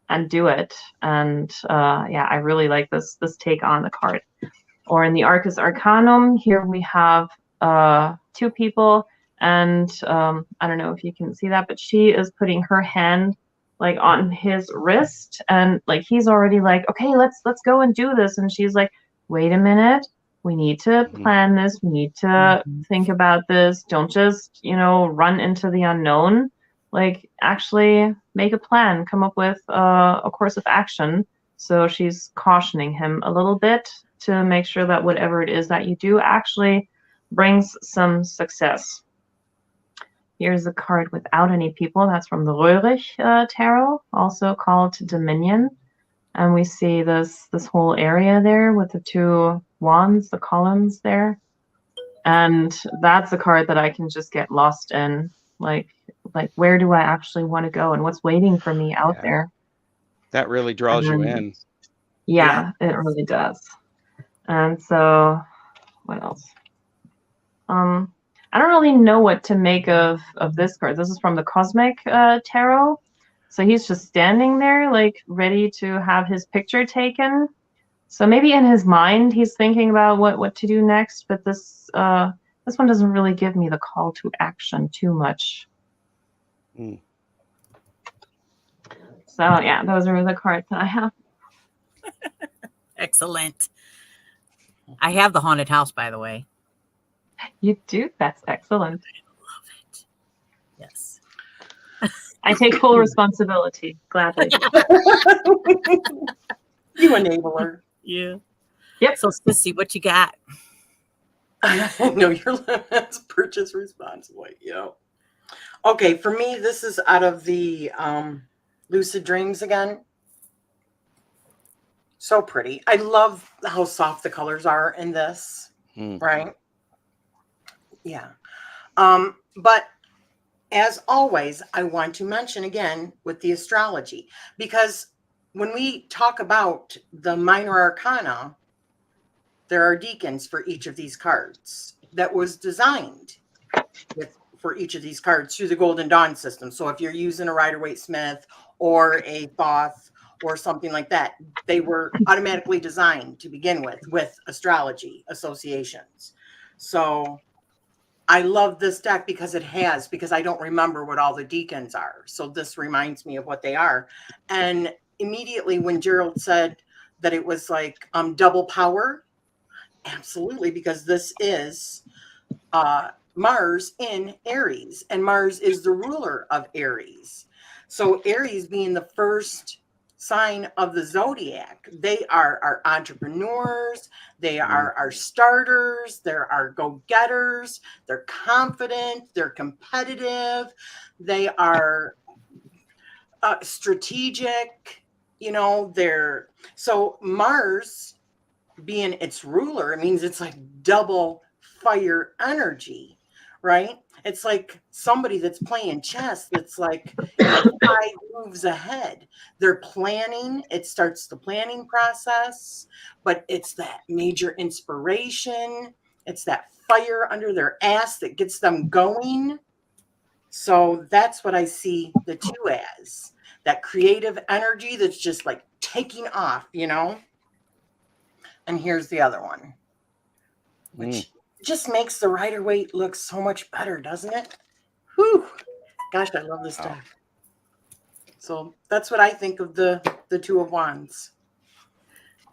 and do it? And yeah, I really like this take on the card. Or in the Arcus Arcanum, here we have two people, and I don't know if you can see that, but she is putting her hand like on his wrist, and like he's already like, okay, let's go and do this, and she's like, wait a minute, we need to plan this, we need to think about this, don't just, run into the unknown, like actually make a plan, come up with a course of action. So she's cautioning him a little bit to make sure that whatever it is that you do actually brings some success. Here's a card without any people. That's from the Röhrig Tarot, also called Dominion. And we see this whole area there with the two wands, the columns there. And that's a card that I can just get lost in. Like where do I actually want to go, and what's waiting for me out there? That really draws you in. Yeah, it really does. And so, what else? I don't really know what to make of this card. This is from the Cosmic Tarot. So he's just standing there, like, ready to have his picture taken. So maybe in his mind, he's thinking about what to do next. But this one doesn't really give me the call to action too much. So yeah, those are the cards that I have. Excellent. I have the Haunted House, by the way. You do? That's excellent. I love it. Yes. I take full responsibility, gladly. You enabler. Yeah. Yep. So, Sissy, what you got? No, your limits purchase responsibly. Okay, for me, this is out of the Lucid Dreams again. So pretty. I love how soft the colors are in this, right? Yeah. But as always, I want to mention again with the astrology, because when we talk about the minor arcana, there are deacons for each of these cards that was designed for each of these cards through the Golden Dawn system. So if you're using a Rider-Waite-Smith or a Thoth or something like that, they were automatically designed to begin with astrology associations. So I love this deck because I don't remember what all the deacons are. So this reminds me of what they are. And immediately when Gerald said that it was like double power, absolutely, because this is Mars in Aries, and Mars is the ruler of Aries. So Aries being the first sign of the zodiac, they are our entrepreneurs, they are our starters, they're our go-getters, they're confident, they're competitive, they are strategic, so Mars being its ruler, it means it's like double fire energy, right? It's like somebody that's playing chess that's like 5 moves ahead. They're planning. It starts the planning process, but it's that major inspiration. It's that fire under their ass that gets them going. So that's what I see the two as, that creative energy that's just like taking off, And here's the other one, which just makes the Rider-Waite look so much better, doesn't it? Whew. Gosh, I love this deck. So that's what I think of the Two of Wands.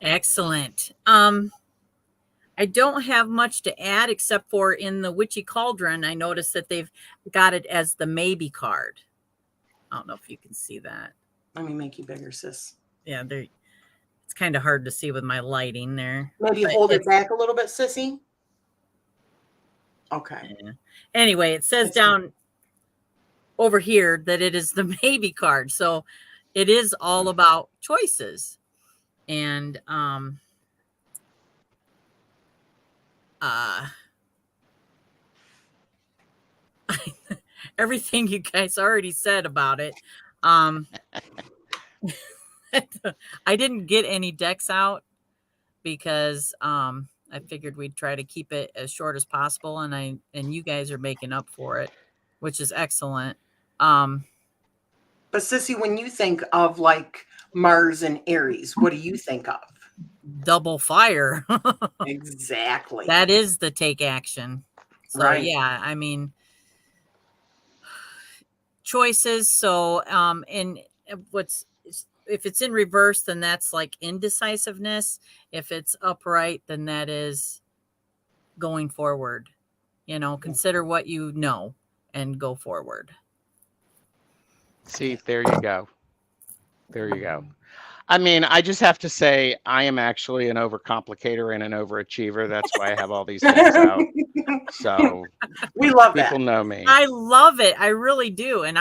Excellent. I I don't have much to add except for in the Witchy Cauldron, I noticed that they've got it as the maybe card. I don't know if you can see that. Let me make you bigger, sis. Yeah, it's kind of hard to see with my lighting there. Maybe But hold it back a little bit, sissy. Okay. Yeah. Anyway, it says down over here that it is the maybe card. So it is all about choices. And everything you guys already said about it. I didn't get any decks out because I figured we'd try to keep it as short as possible, and you guys are making up for it, which is excellent. But sissy, when you think of like Mars and Aries, what do you think of? Double fire. Exactly. That is the take action. So Right. yeah, I mean, choices. So and if it's in reverse, then that's like indecisiveness. If it's upright, then that is going forward. Consider what you know and go forward. See, there you go. There you go. I mean, I just have to say, I am actually an overcomplicator and an overachiever. That's why I have all these things out. So we love people that. know me. I love it. I really do. And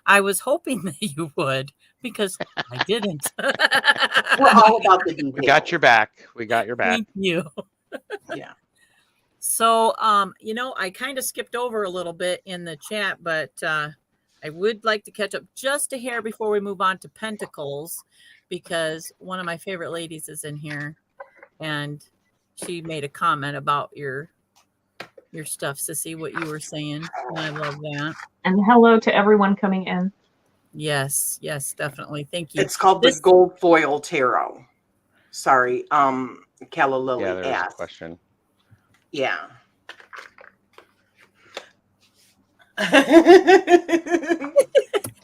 I was hoping that you would, because I didn't. We're all about the details. We got your back. We got your back. Thank you. Yeah. So, I kind of skipped over a little bit in the chat, but I would like to catch up just a hair before we move on to Pentacles, because one of my favorite ladies is in here, and she made a comment about your stuff, Sissy, what you were saying. And I love that. And hello to everyone coming in. Yes, definitely. Thank you. It's called the Gold Foil Tarot. Sorry, Calla Lily Yeah, there's a asked. question. Yeah.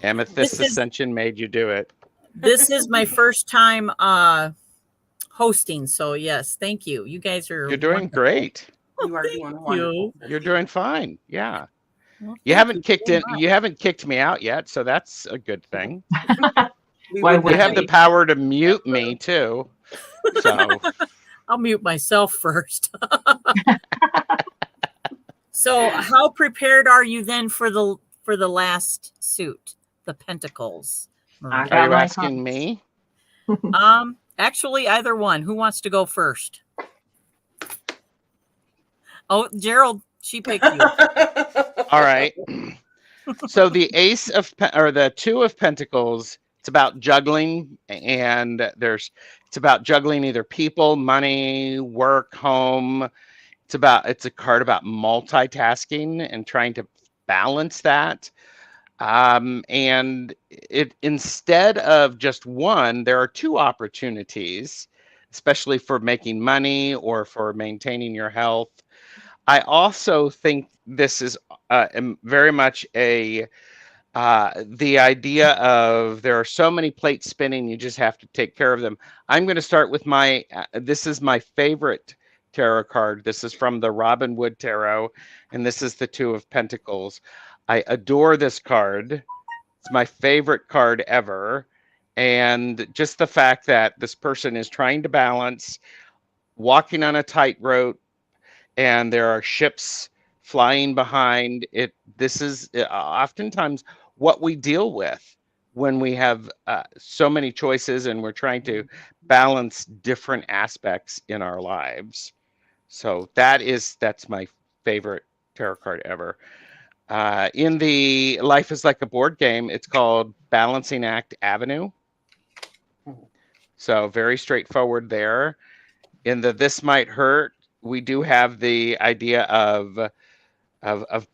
Amethyst Ascension made you do it. This is my first time hosting, so yes, thank you. You guys are You're doing great. You are doing wonderful. You're doing fine. Yeah. Well, You haven't kicked so in. You haven't kicked me out yet, so that's a good thing. Why You would have the we? power to mute me too. So I'll mute myself first. So, how prepared are you then for the last suit, the Pentacles? I are got you my asking me? Actually, either one. Who wants to go first? Oh, Gerald, she picked you. All right. So the the Two of Pentacles, it's about juggling, and it's about juggling either people, money, work, home. It's a card about multitasking and trying to balance that. And instead of just one, there are two opportunities, especially for making money or for maintaining your health. I also think this is very much the idea of there are so many plates spinning, you just have to take care of them. I'm going to start with this is my favorite tarot card. This is from the Robin Wood Tarot, and this is the Two of Pentacles. I adore this card. It's my favorite card ever. And just the fact that this person is trying to balance, walking on a tightrope, and there are ships flying behind it. This is oftentimes what we deal with when we have so many choices and we're trying to balance different aspects in our lives. So that's my favorite tarot card ever. In the Life is Like a Board Game, it's called Balancing Act Avenue. So very straightforward there. In the This Might Hurt, we do have the idea of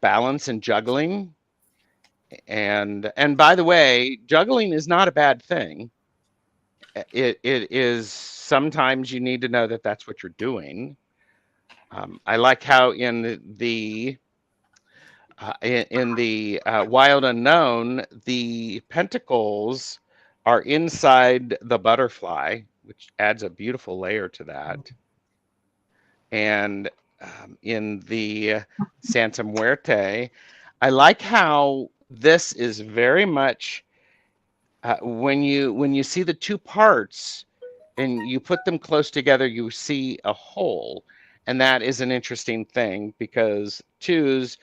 balance and juggling. And by the way, juggling is not a bad thing. It is, sometimes you need to know that that's what you're doing. I like how in the Wild Unknown, the pentacles are inside the butterfly, which adds a beautiful layer to that. And in the Santa Muerte, I like how this is very much when you see the two parts and you put them close together, you see a whole. And that is an interesting thing because twos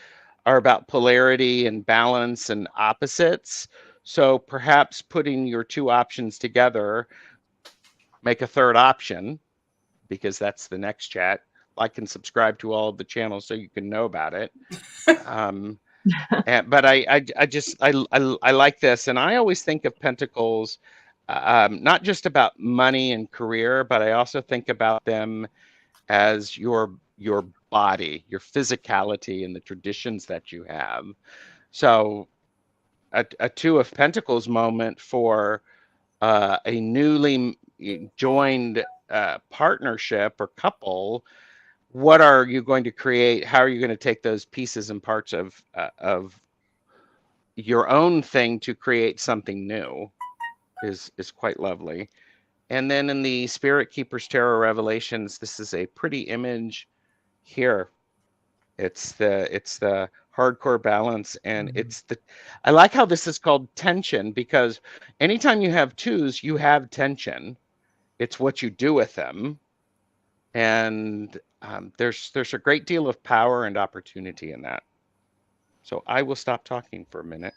are about polarity and balance and opposites. So perhaps putting your two options together, make a third option, because that's the next chat. Like and subscribe to all of the channels so you can know about it. But I like this, and I always think of pentacles not just about money and career, but I also think about them as your body, your physicality, and the traditions that you have. So a two of pentacles moment for a newly joined partnership or couple. What are you going to create? How are you going to take those pieces and parts of your own thing to create something new? Is quite lovely. And then in the Spirit Keepers Tarot Revelations, this is a pretty image here. It's the hardcore balance, and I like how this is called tension, because anytime you have twos, you have tension. It's what you do with them. And there's a great deal of power and opportunity in that. So I will stop talking for a minute.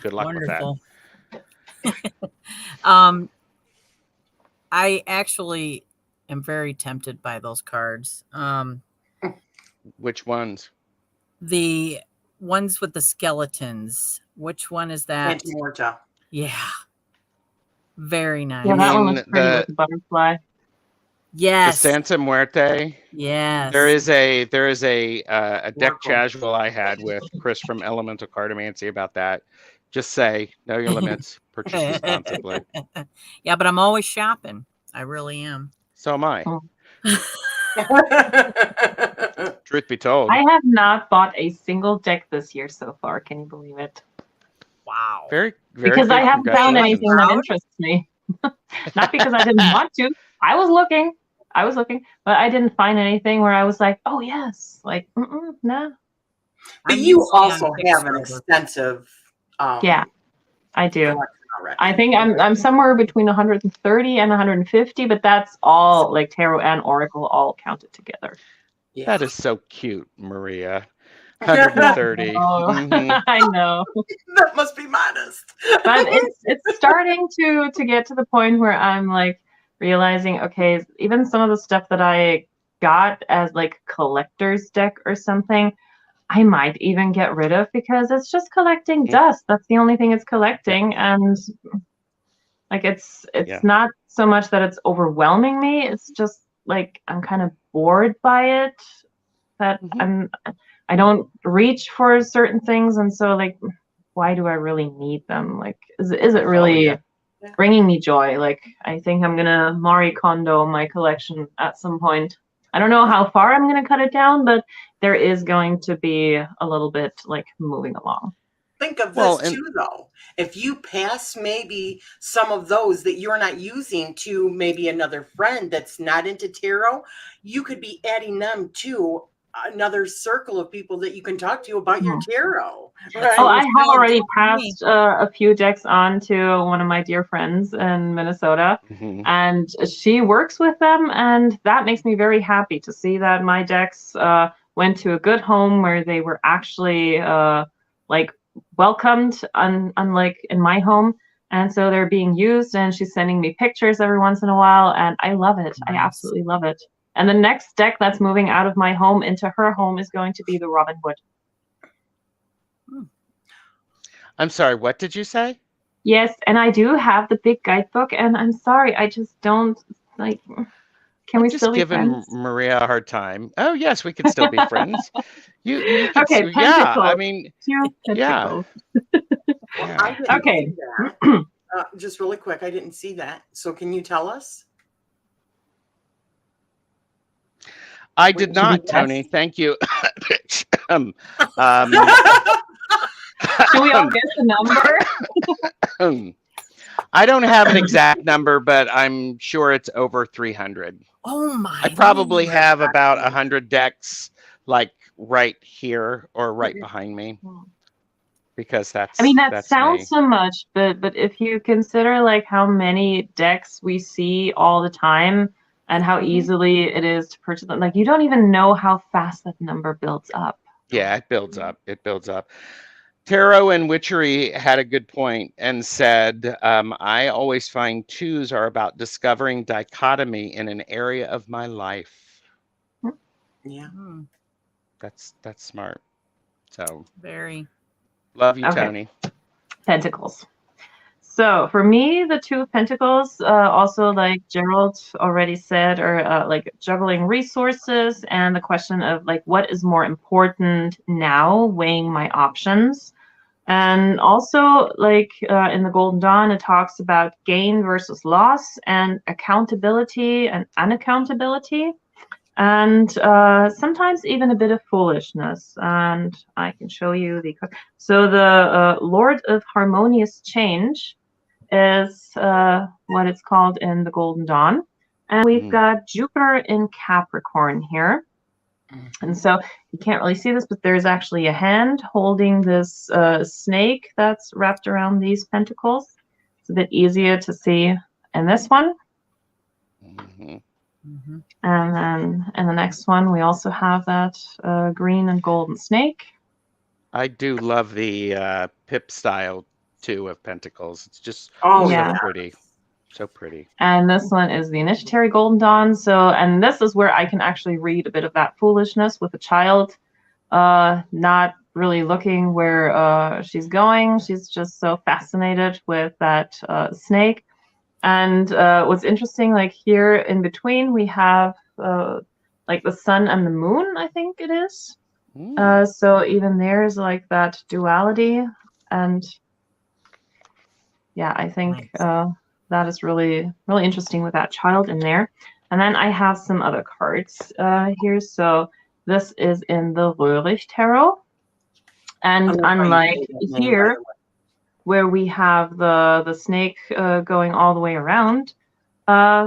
Good luck Wonderful. with that. I actually am very tempted by those cards. Which ones? The ones with the skeletons. Which one is that? Santa Muerte. Yeah. Very nice. Yeah, that one mean was pretty with the butterfly. Yes. The Santa Muerte. Yes. There is a deck casual I had with Chris from Elemental Cartomancy about that. Just say, know your limits, purchase responsibly. Yeah, but I'm always shopping. I really am. So am I. Oh. Truth be told. I have not bought a single deck this year so far. Can you believe it? Wow. Very, very Because good. I haven't found anything that Proud? interests me. Not because I didn't want to. I was looking, but I didn't find anything where I was like, oh yes, like, nah. But I'm you usually on also have an Kickstarter. extensive Yeah, I do. collection already. I think I'm somewhere between 130 and 150, but that's all like tarot and oracle all counted together. Yeah. That is so cute, Maria. 130. Oh, Mhm. I know. That must be modest. But it's starting to get to the point where I'm like realizing, okay, even some of the stuff that I got as like collector's deck or something, I might even get rid of because it's just collecting dust. That's the only thing it's collecting. And like it's not so much that it's overwhelming me. It's just like I'm kind of bored by it. That I don't reach for certain things, and so like, why do I really need them? Like, is it really bringing me joy? Like, I think I'm gonna Marie Kondo my collection at some point. I don't know how far I'm gonna cut it down, but there is going to be a little bit like moving along. Think of this too, though. If you pass maybe some of those that you're not using to maybe another friend that's not into tarot, you could be adding them to another circle of people that you can talk to about your tarot. Right? Oh, I have already passed a few decks on to one of my dear friends in Minnesota, and she works with them, and that makes me very happy to see that my decks went to a good home where they were actually like welcomed, unlike in my home. And so they're being used, and she's sending me pictures every once in a while, and I love it. Nice. I absolutely love it. And the next deck that's moving out of my home into her home is going to be the Robin Hood. I'm sorry, what did you say? Yes, and I do have the big guidebook, and I'm sorry, I just don't like. Can we still be friends? Just giving Maria a hard time. Oh yes, we can still be friends. You can okay, still, yeah. I mean, Well, I didn't see that. Just really quick, I didn't see that. So can you tell us? I did not, Tony. Thank you. Can we all guess the number? I don't have an exact number, but I'm sure it's over 300. Oh my! I probably Lord. have about 100 decks, like right here or right behind me, because I mean, that that's sounds me. so much, but if you consider like how many decks we see all the time and how easily it is to purchase them, like you don't even know how fast that number builds up. Yeah, it builds up. It builds up. Tarot and Witchery had a good point and said, I always find twos are about discovering dichotomy in an area of my life. Yeah. Hmm, That's smart. So very. love you, Okay. Tony. Pentacles. So for me, the Two of Pentacles, also like Gerald already said, are like juggling resources and the question of like what is more important now, weighing my options. And also, like in the Golden Dawn, it talks about gain versus loss and accountability and unaccountability, and sometimes even a bit of foolishness. And I can show you the. So the Lord of Harmonious Change is what it's called in the Golden Dawn. And we've got Jupiter in Capricorn here. And so you can't really see this, but there's actually a hand holding this snake that's wrapped around these pentacles. It's a bit easier to see in this one. And then in the next one, we also have that green and golden snake. I do love the Pip style too of Pentacles. It's just yeah. so pretty. So pretty. And this one is the Initiatory Golden Dawn. So, and this is where I can actually read a bit of that foolishness with a child, not really looking where she's going. She's just so fascinated with that snake. And what's interesting, like here in between, we have like the sun and the moon, I think it is. So even there's like that duality. And yeah, I think that is really, really interesting with that child in there. And then I have some other cards here. So this is in the Röhrig Tarot. And unlike here, where we have the snake going all the way around,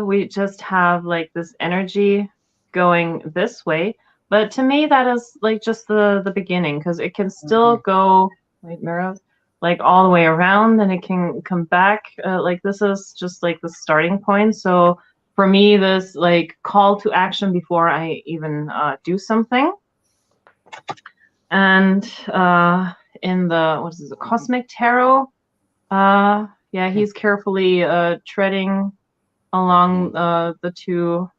we just have like this energy going this way. But to me, that is like just the beginning, because it can still go, wait, mirrors, like all the way around, and it can come back. Like this is just like the starting point. So for me, this like call to action before I even do something. And in the, what is this, the Cosmic Tarot, yeah, he's carefully treading along the two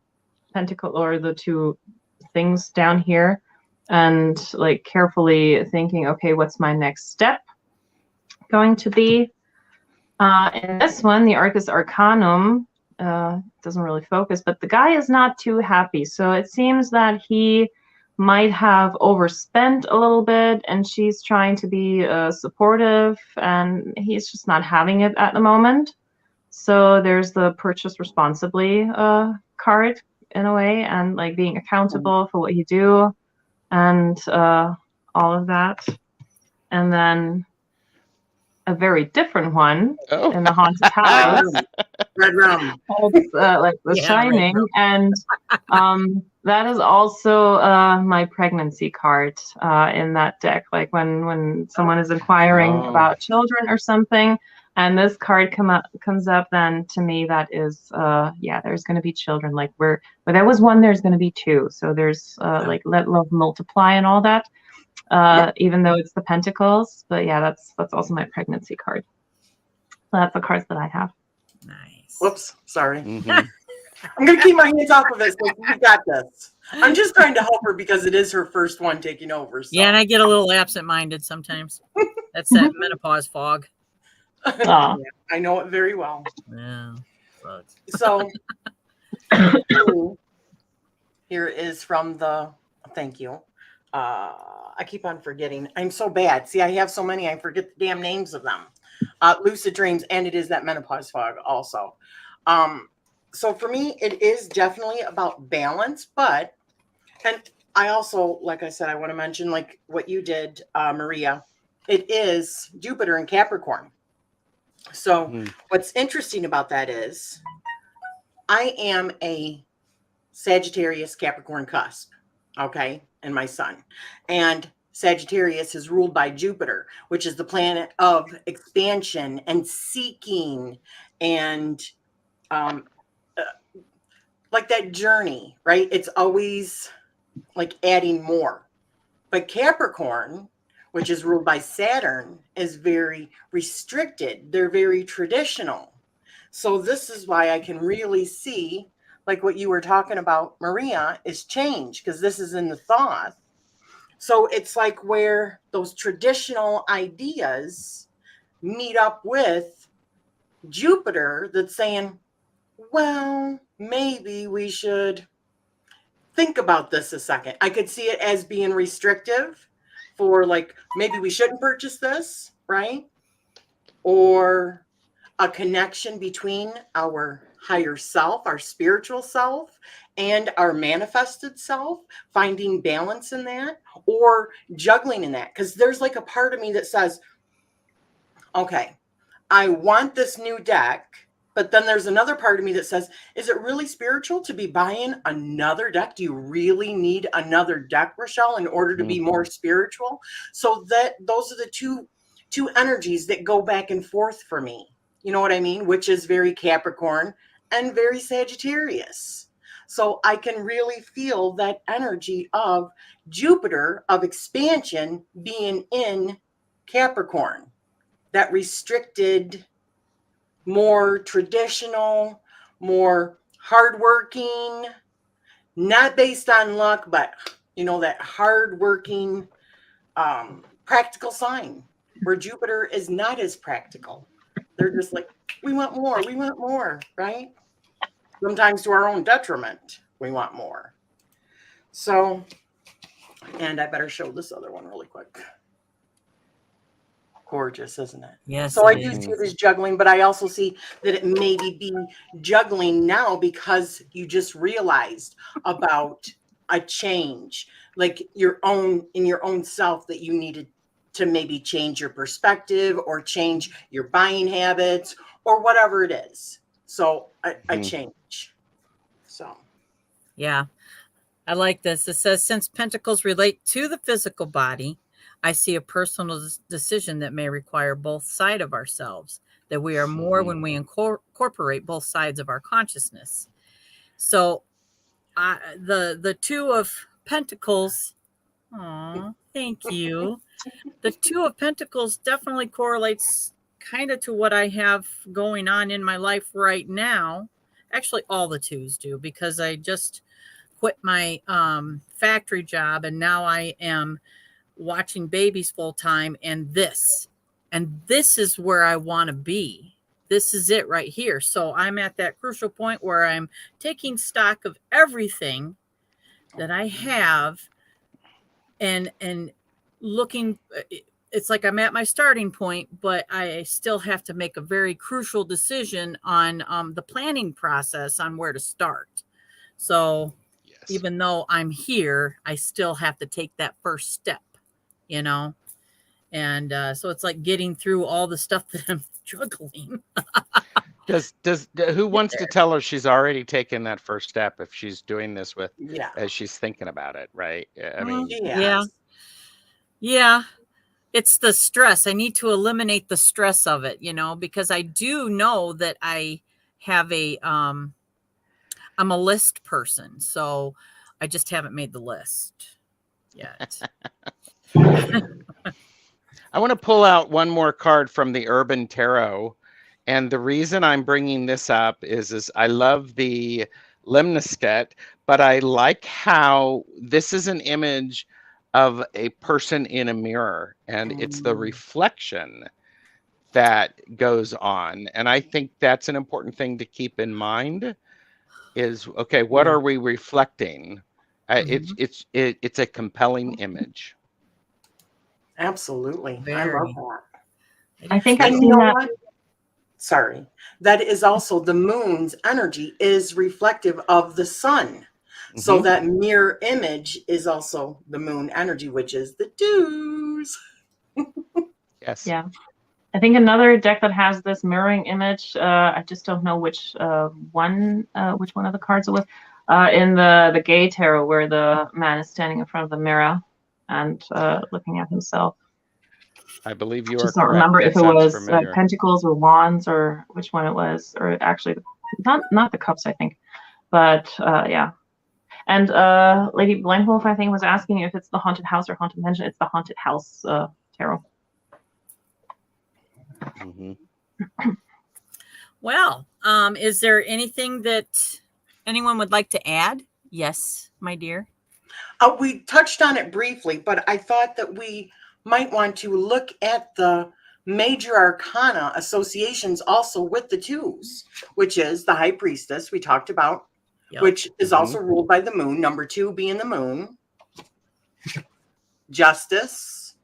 pentacle, or the two things down here, and like carefully thinking, okay, what's my next step going to be? In this one, the Arcus Arcanum doesn't really focus, but the guy is not too happy. So it seems that he might have overspent a little bit, and she's trying to be supportive, and he's just not having it at the moment. So there's the purchase responsibly card in a way, and like being accountable for what you do, and all of that. And then a very different one in the Haunted House. Red Rum. Like The Shining. And that is also my pregnancy card in that deck. Like when someone is inquiring about children or something, and this card comes up, then to me that is, yeah, there's going to be children. Like where there was one, there's going to be two. So there's like let love multiply and all that. Even though it's the Pentacles, but yeah, that's also my pregnancy card. So that's the cards that I have. Nice. Whoops, sorry. I'm gonna keep my hands off of it. So we got this. I'm just trying to help her because it is her first one taking over. So. Yeah, and I get a little absent-minded sometimes. That's that menopause fog. Yeah, I know it very well. Yeah. So here is from the, thank you. I keep on forgetting. I'm so bad. See, I have so many, I forget the damn names of them. Lucid dreams, and it is that menopause fog also. So for me, it is definitely about balance, but, and I also, like I said, I want to mention like what you did, Maria. It is Jupiter in Capricorn. So what's interesting about that is I am a Sagittarius Capricorn cusp, okay, and my sun. And Sagittarius is ruled by Jupiter, which is the planet of expansion and seeking and um, uh, like that journey, right? It's always like adding more. But Capricorn, which is ruled by Saturn, is very restricted. They're very traditional. So this is why I can really see, like what you were talking about, Maria, is change, because this is in the thought. So it's like where those traditional ideas meet up with Jupiter that's saying, well, maybe we should think about this a second. I could see it as being restrictive for like, maybe we shouldn't purchase this, right? Or a connection between our higher self, our spiritual self, and our manifested self, finding balance in that or juggling in that. Because there's like a part of me that says, okay, I want this new deck. But then there's another part of me that says, is it really spiritual to be buying another deck? Do you really need another deck, Rochelle, in order to be more spiritual? So that those are the two energies that go back and forth for me. You know what I mean? Which is very Capricorn and very Sagittarius. So I can really feel that energy of Jupiter, of expansion, being in Capricorn, that restricted, more traditional, more hardworking, not based on luck, but you know, that hardworking, practical sign where Jupiter is not as practical. They're just like, we want more, right? Sometimes to our own detriment, we want more. So, and I better show this other one really quick. Gorgeous, isn't it? Yes. So I do see it as juggling, but I also see that it maybe be juggling now because you just realized about a change, like in your own self, that you needed to maybe change your perspective or change your buying habits or whatever it is. So a change. So yeah, I like this. It says, since pentacles relate to the physical body, I see a personal decision that may require both sides of ourselves, that we are more when we incorporate both sides of our consciousness. So the Two of Pentacles, thank you. The Two of Pentacles definitely correlates kind of to what I have going on in my life right now. Actually, all the twos do, because I just quit my factory job and now I am watching babies full time, and this is where I want to be. This is it right here. So I'm at that crucial point where I'm taking stock of everything that I have and looking. It's like I'm at my starting point, but I still have to make a very crucial decision on the planning process on where to start. So even though I'm here, I still have to take that first step, you know? And so it's like getting through all the stuff that I'm juggling. Who wants to tell her she's already taken that first step if she's doing this with, as she's thinking about it, right? I mean, yeah. It's the stress. I need to eliminate the stress of it, you know, because I do know that I have I'm a list person. So I just haven't made the list yet. I want to pull out one more card from the Urban Tarot. And the reason I'm bringing this up is I love the lemniscate, but I like how this is an image of a person in a mirror, and it's the reflection that goes on. And I think that's an important thing to keep in mind is, okay, what are we reflecting? It's a compelling image. Absolutely. Very. I love that. I think I've seen that. What? Sorry. That is also the moon's energy is reflective of the sun. So that mirror image is also the moon energy, which is the twos. Yes. Yeah. I think another deck that has this mirroring image, I just don't know which one of the cards it was, in the Gay Tarot, where the man is standing in front of the mirror and looking at himself. I believe you are Just don't correct. remember That if it sounds was familiar. Pentacles or Wands or which one it was, or actually not the Cups, I think, but yeah. And Lady Blindwolf, I think, was asking if it's the Haunted House or Haunted Mansion. It's the Haunted House Tarot. Well, is there anything that anyone would like to add? Yes, my dear. We touched on it briefly, but I thought that we might want to look at the major arcana associations also with the twos, which is the High Priestess we talked about, which is also ruled by the moon, number 2 being the moon. Justice,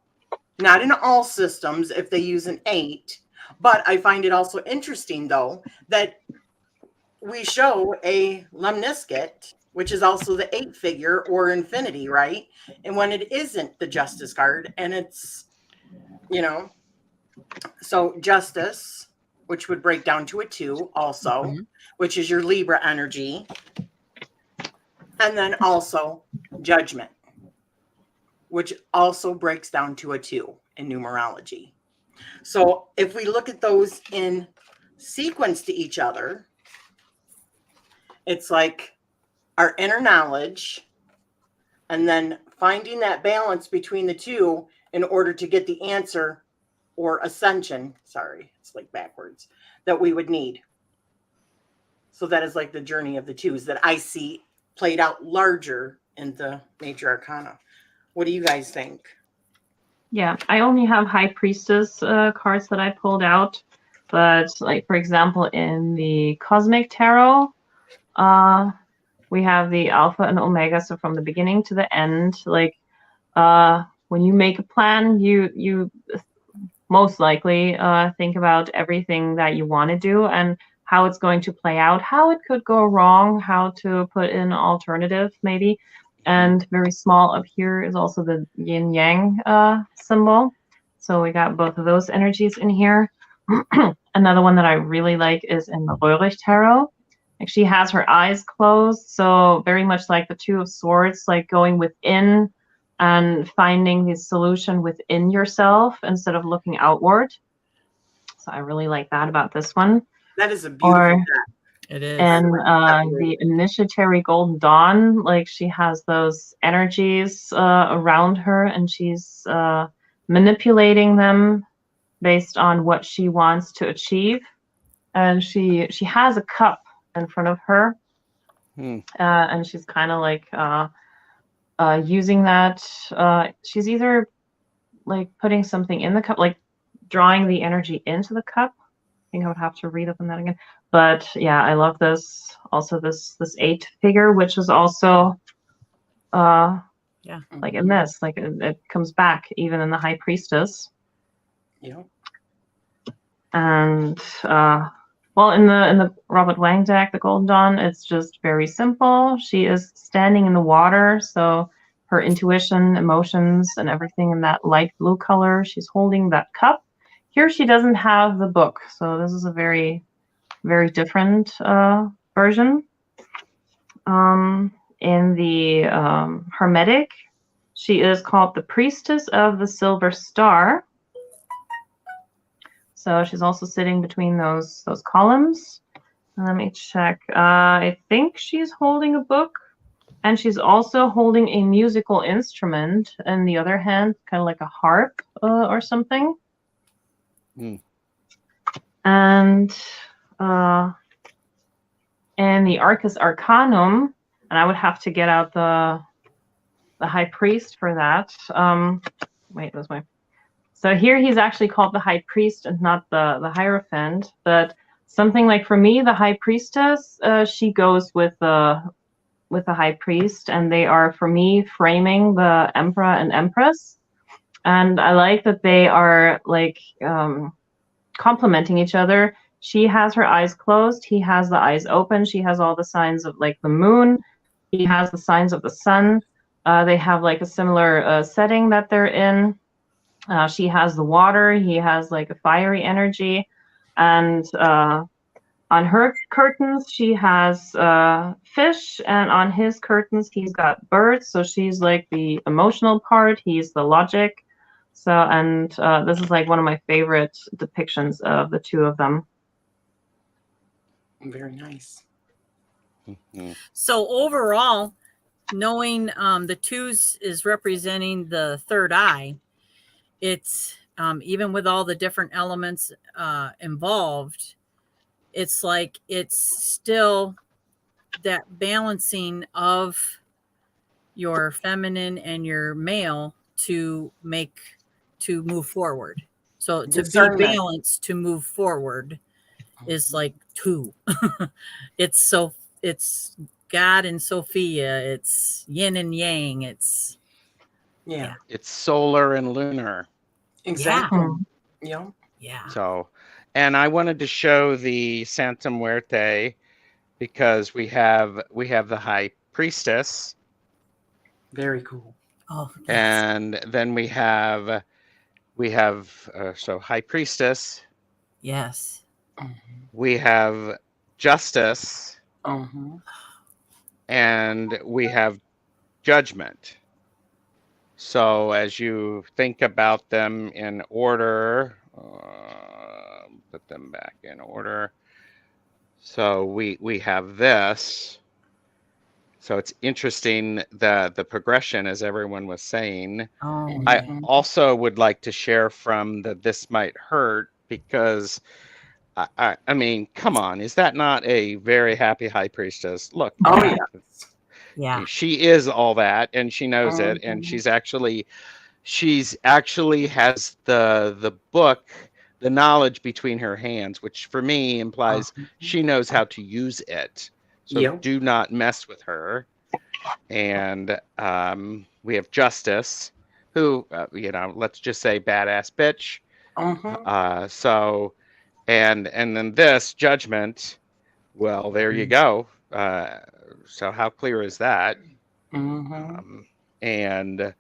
not in all systems if they use an 8, but I find it also interesting, though, that we show a lemniscate, which is also the 8 figure or infinity, right? And when it isn't the Justice card, and it's, so Justice, which would break down to a 2 also, which is your Libra energy. And then also Judgment, which also breaks down to a 2 in numerology. So if we look at those in sequence to each other, it's like our inner knowledge and then finding that balance between the two in order to get the answer or ascension, sorry, it's like backwards, that we would need. So that is like the journey of the twos that I see played out larger in the major arcana. What do you guys think? Yeah, I only have High Priestess cards that I pulled out, but like, for example, in the Cosmic Tarot, we have the Alpha and Omega, so from the beginning to the end. Like, when you make a plan, you most likely think about everything that you want to do and how it's going to play out, how it could go wrong, how to put in alternative maybe. And very small up here is also the yin yang symbol. So we got both of those energies in here. Another one that I really like is in the Röhrig Tarot. Like, she has her eyes closed, so very much like the Two of Swords, like going within and finding the solution within yourself instead of looking outward. So I really like that about this one. That is a beautiful deck. It is. And the Initiatory Golden Dawn, like, she has those energies around her, and she's manipulating them based on what she wants to achieve. And she has a cup in front of her, and she's kind of like using that. She's either like putting something in the cup, like drawing the energy into the cup. I think I would have to read up on that again. But yeah, I love this. Also, this 8 figure, which is also like in this, like it comes back even in the High Priestess. Yeah. And well, in the Robert Wang deck, the Golden Dawn, it's just very simple. She is standing in the water, so her intuition, emotions, and everything in that light blue color. She's holding that cup. Here she doesn't have the book, so this is a very, very different version. In the Hermetic, she is called the Priestess of the Silver Star. So she's also sitting between those columns. Let me check. I think she's holding a book, and she's also holding a musical instrument in the other hand, kind of like a harp or something. And in the Arcus Arcanum, and I would have to get out the High Priest for that. Wait, that's my. So here he's actually called the High Priest and not the Hierophant. But something like, for me, the High Priestess, she goes with the High Priest, and they are, for me, framing the Emperor and Empress. And I like that they are like complementing each other. She has her eyes closed. He has the eyes open. She has all the signs of like the moon. He has the signs of the sun. They have like a similar setting that they're in. She has the water. He has like a fiery energy, and on her curtains she has fish, and on his curtains he's got birds. So she's like the emotional part. He's the logic. So, and this is like one of my favorite depictions of the two of them. Very nice. Mhm. So overall, knowing the twos is representing the third eye, it's even with all the different elements involved, it's like it's still that balancing of your feminine and your male to move forward. So to be Discernment. balanced to move forward is like two. it's God and Sophia. It's yin and yang. It's Yeah, It's solar and lunar. exactly. Mm. Yeah. yeah. So, and I wanted to show the Santa Muerte because we have the High Priestess, Very cool. Oh, yes. and then we have so High Priestess, Yes. we have Justice, Uh-huh. and we have Judgment. So as you think about them in order, put them back in order. So we have this. So it's interesting the progression, as everyone was saying. Oh, I yeah. also would like to share from the This Might Hurt, because I mean, come on, is that not a very happy High Priestess? Look, Oh, at yeah. that. Yeah. She is all that, and she knows it, and Mhm. she's actually has the book, the knowledge between her hands, which for me implies Uh-huh. she knows how to use it. So Yep. do not mess with her. And we have Justice, who let's just say badass bitch. Uh-huh. So and then this Judgment. Well, there you go. So how clear is that? Mm-hmm. And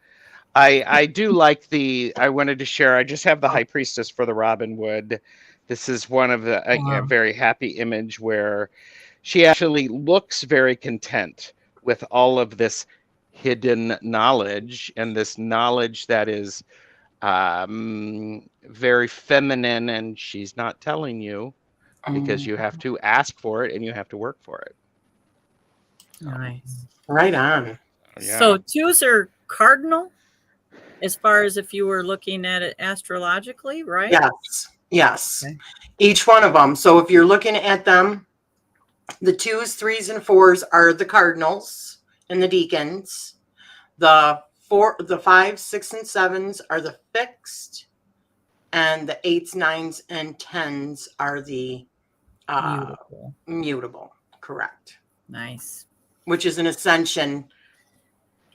I do like I wanted to share, I just have the High Priestess for the Robin Wood. This is one of the a very happy image where she actually looks very content with all of this hidden knowledge, and this knowledge that is very feminine, and she's not telling you because you have to ask for it and you have to work for it. Nice. Right on. Yeah. So twos are cardinal as far as if you were looking at it astrologically, right? Yes. Yes. Okay. Each one of them. So if you're looking at them, the 2s, 3s, and 4s are the cardinals and the deacons. The 5s, 6s, and 7s are the fixed, and the 8s, 9s, and 10s are the Beautiful. mutable. Correct. Nice. Which is an ascension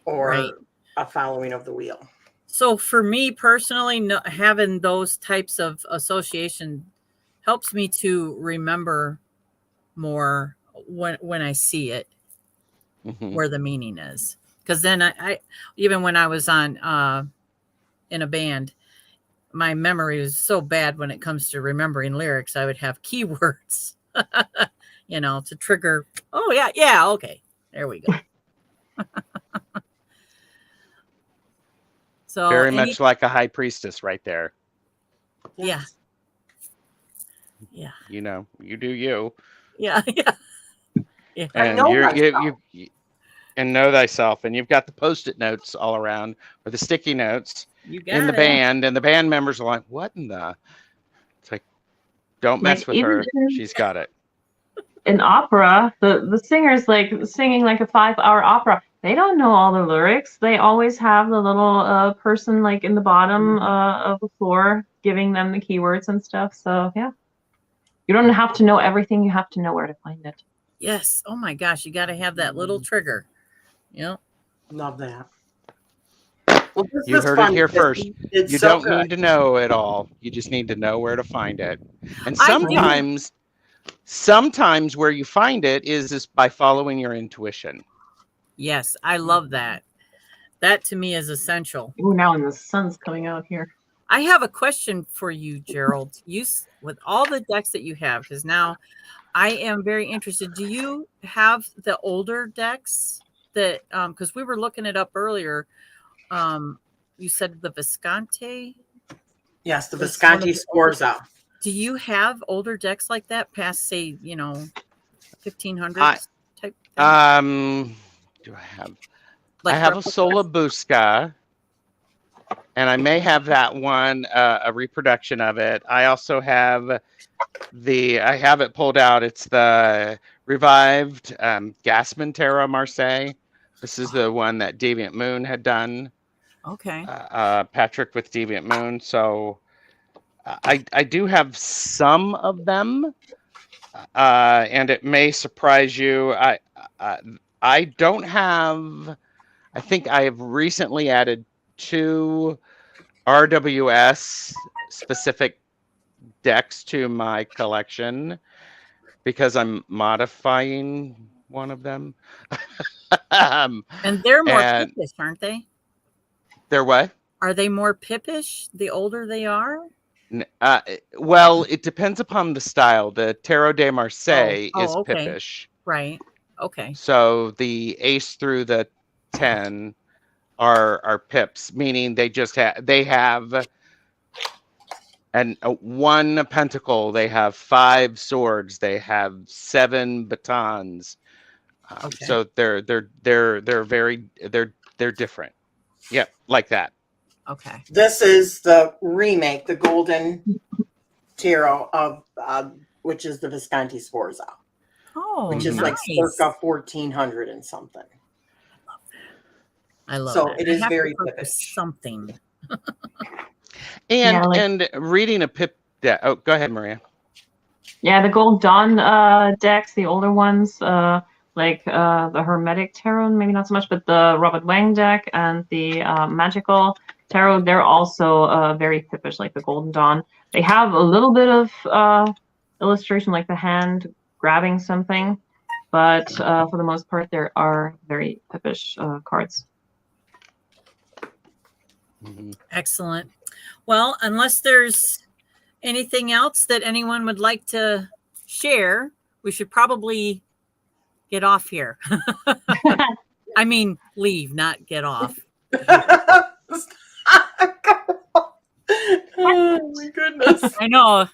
or Right. a following of the wheel. So for me personally, having those types of association helps me to remember more when I see it, where the meaning is. Because then I even when I was on in a band, my memory was so bad when it comes to remembering lyrics. I would have keywords, to trigger. Oh yeah, okay, there we go. So very much like a High Priestess right there. Yeah. You do you. Yeah. I And know you and know thyself, and you've got the Post-it notes all around, or the sticky notes in the band, and the band members are like, what in the? It's like, don't mess with her. She's got it. In opera, the singer's like singing like a 5-hour opera. They don't know all the lyrics. They always have the little person like in the bottom of the floor giving them the keywords and stuff. So yeah, you don't have to know everything. You have to know where to find it. Yes. Oh my gosh, you got to have that little trigger. Yep. Love that. Well, this You was heard fun. it here first. It's You so don't good. need to know it all. You just need to know where to find it. And I do. sometimes where you find it is by following your intuition. Yes, I love that. That to me is essential. Ooh, now and the sun's coming out here. I have a question for you, Gerald. With all the decks that you have, because now I am very interested. Do you have the older decks that? Because we were looking it up earlier. You said the Visconti. Yes, the It's one of Visconti the Sforza. Do you have older decks like that past, say, 1500s I- type thing? Do I have? Like I have a replicas? Solabusca, and I may have that one, a reproduction of it. I also have I have it pulled out. It's the revived Gassman Tarot Marseille. This is the one that Deviant Moon had done. Okay. Patrick with Deviant Moon. So I do have some of them, and it may surprise you. I don't have. I think I have recently added 2 RWS specific decks to my collection because I'm modifying one of them. And they're more and pippish, aren't they? they're what? Are they more pippish the older they are? Well, it depends upon the style. The Tarot de Marseille is okay. pippish. Right. Okay. So the ace through the 10 are pips, meaning they just have and 1 pentacle, they have 5 swords, they have 7 batons. Okay. So they're different. Yep, like that. Okay. This is the remake, the Golden Tarot of which is the Visconti Sforza, Oh, which is nice. like circa 1400 and something. I love So that. it I is have to very purchase pippish. something. And reading a pip deck. Oh, go ahead, Maria. Yeah, the Gold Dawn decks, the older ones, like the Hermetic Tarot, maybe not so much, but the Robert Wang deck and the Magical Tarot, they're also very pippish, like the Golden Dawn. They have a little bit of illustration, like the hand grabbing something, but for the most part, there are very pippish cards. Mm-hmm. Excellent. Well, unless there's anything else that anyone would like to share, we should probably get off here. I mean, leave, not get off. Oh my goodness. I know.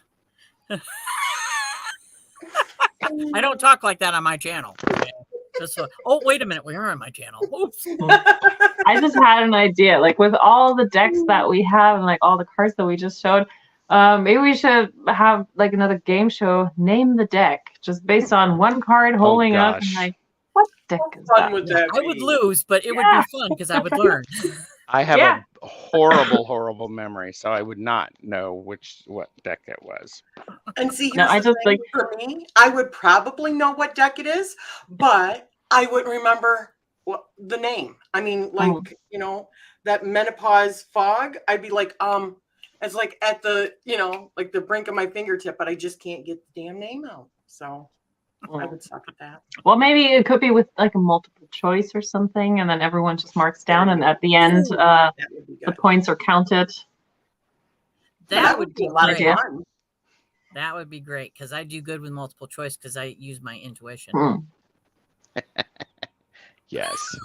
I don't talk like that on my channel. Oh, wait a minute. We are on my channel. Oops. I just had an idea. Like with all the decks that we have and like all the cards that we just showed, maybe we should have like another game show. Name the deck just based on one card holding up and like, what deck is that? I would lose, but it would be fun because I would learn. I have a horrible memory, so I would not know what deck it was. And see, No, I just thing, for me, I would probably know what deck it is, but I wouldn't remember the name. I mean, like, that menopause fog, I'd be like, it's like at the, like the brink of my fingertip, but I just can't get the damn name out. So I would suck at that. Well, maybe it could be with like a multiple choice or something, and then everyone just marks down, and at the end, the points are counted. That would be a lot of great. fun. That would be great because I do good with multiple choice because I use my intuition. Yes.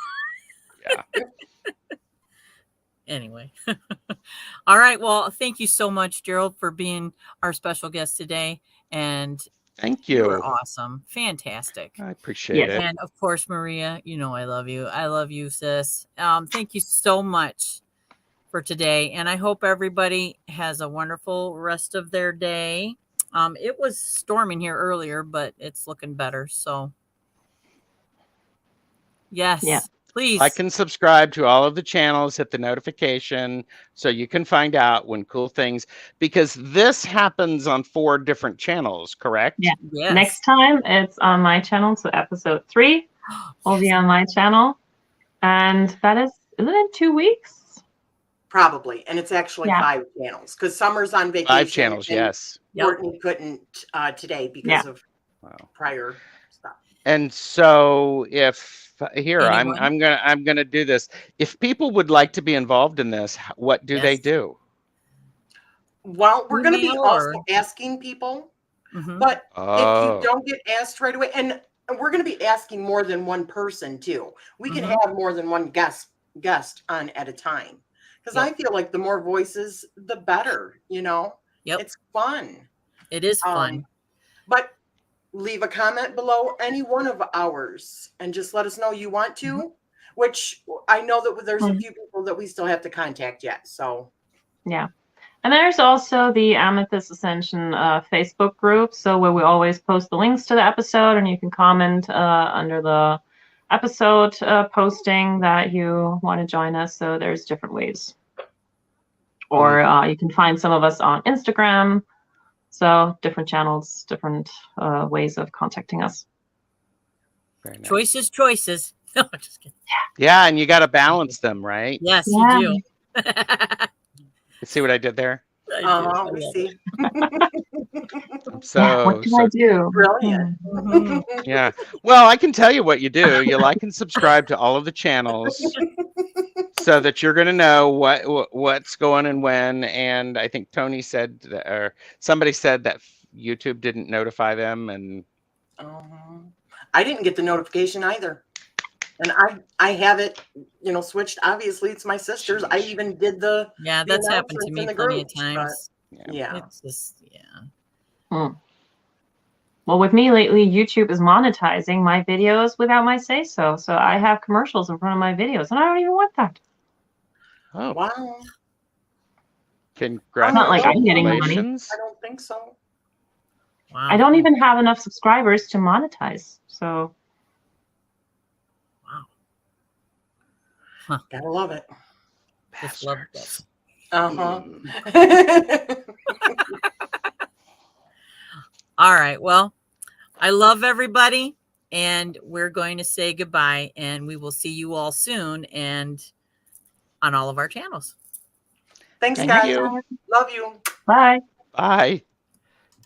Yeah. Anyway. All right. Well, thank you so much, Gerald, for being our special guest today. And thank you. You were awesome. Fantastic. I appreciate it. And of course, Maria, I love you. I love you, sis. Thank you so much for today. And I hope everybody has a wonderful rest of their day. It was storming here earlier, but it's looking better. So yes. Yeah. Please. Like and subscribe to all of the channels, hit the notification so you can find out when cool things, because this happens on 4 different channels, correct? Yeah. Yes. Next time it's on my channel. So episode 3 will be on my channel. And that isn't it 2 weeks? Probably. And it's actually 5 channels because Summer's on vacation. 5 channels, yes. Courtney couldn't today because of prior stuff. And so if I'm gonna do this. If people would like to be involved in this, what do they do? Well, we're going to be Email also or- asking people, Mhm. but if you Oh, don't get asked right away, and we're going to be asking more than one person too. We can Mhm. have more than one guest on at a time. Because Yep. I feel like the more voices, the better, Yep. It's fun. It is fun. But leave a comment below any one of ours and just let us know you want to, which I know that there's a few people that we still have to contact yet. So Yeah. And there's also the Amethyst Ascension Facebook group, so where we always post the links to the episode, and you can comment under the episode posting that you want to join us. So there's different ways. Or you can find some of us on Instagram. So different channels, different ways of contacting us. very nice. Choices. No, I'm just kidding. Yeah, and you got to balance them, right? Yes, Yeah. you do. You see what I did there? I do. I we love see. I'm so Yeah, what can I do? Brilliant. it. Mhm. yeah. Well, I can tell you what you do. You like and subscribe to all of the channels so that you're going to know what's going and when. And I think Tony said that, or somebody said that YouTube didn't notify them. And I didn't get the notification either. And I have it, switched. Obviously, it's my sister's. I Sheesh. even did the Yeah, that's happened to announcements me in the plenty of groups, times. yeah. It's just, yeah. Well, with me lately, YouTube is monetizing my videos without my say-so. So I have commercials in front of my videos, and I don't even want that. oh, Wow. congratulations. Not like I'm getting the money. I don't think so. Wow. I don't even have enough subscribers to monetize. So Wow. Gotta love it. Just love this. Uh-huh. All right. Well, I love everybody, and we're going to say goodbye, and we will see you all soon and on all of our channels. Thanks, Thank guys. you. Love you. bye. Bye.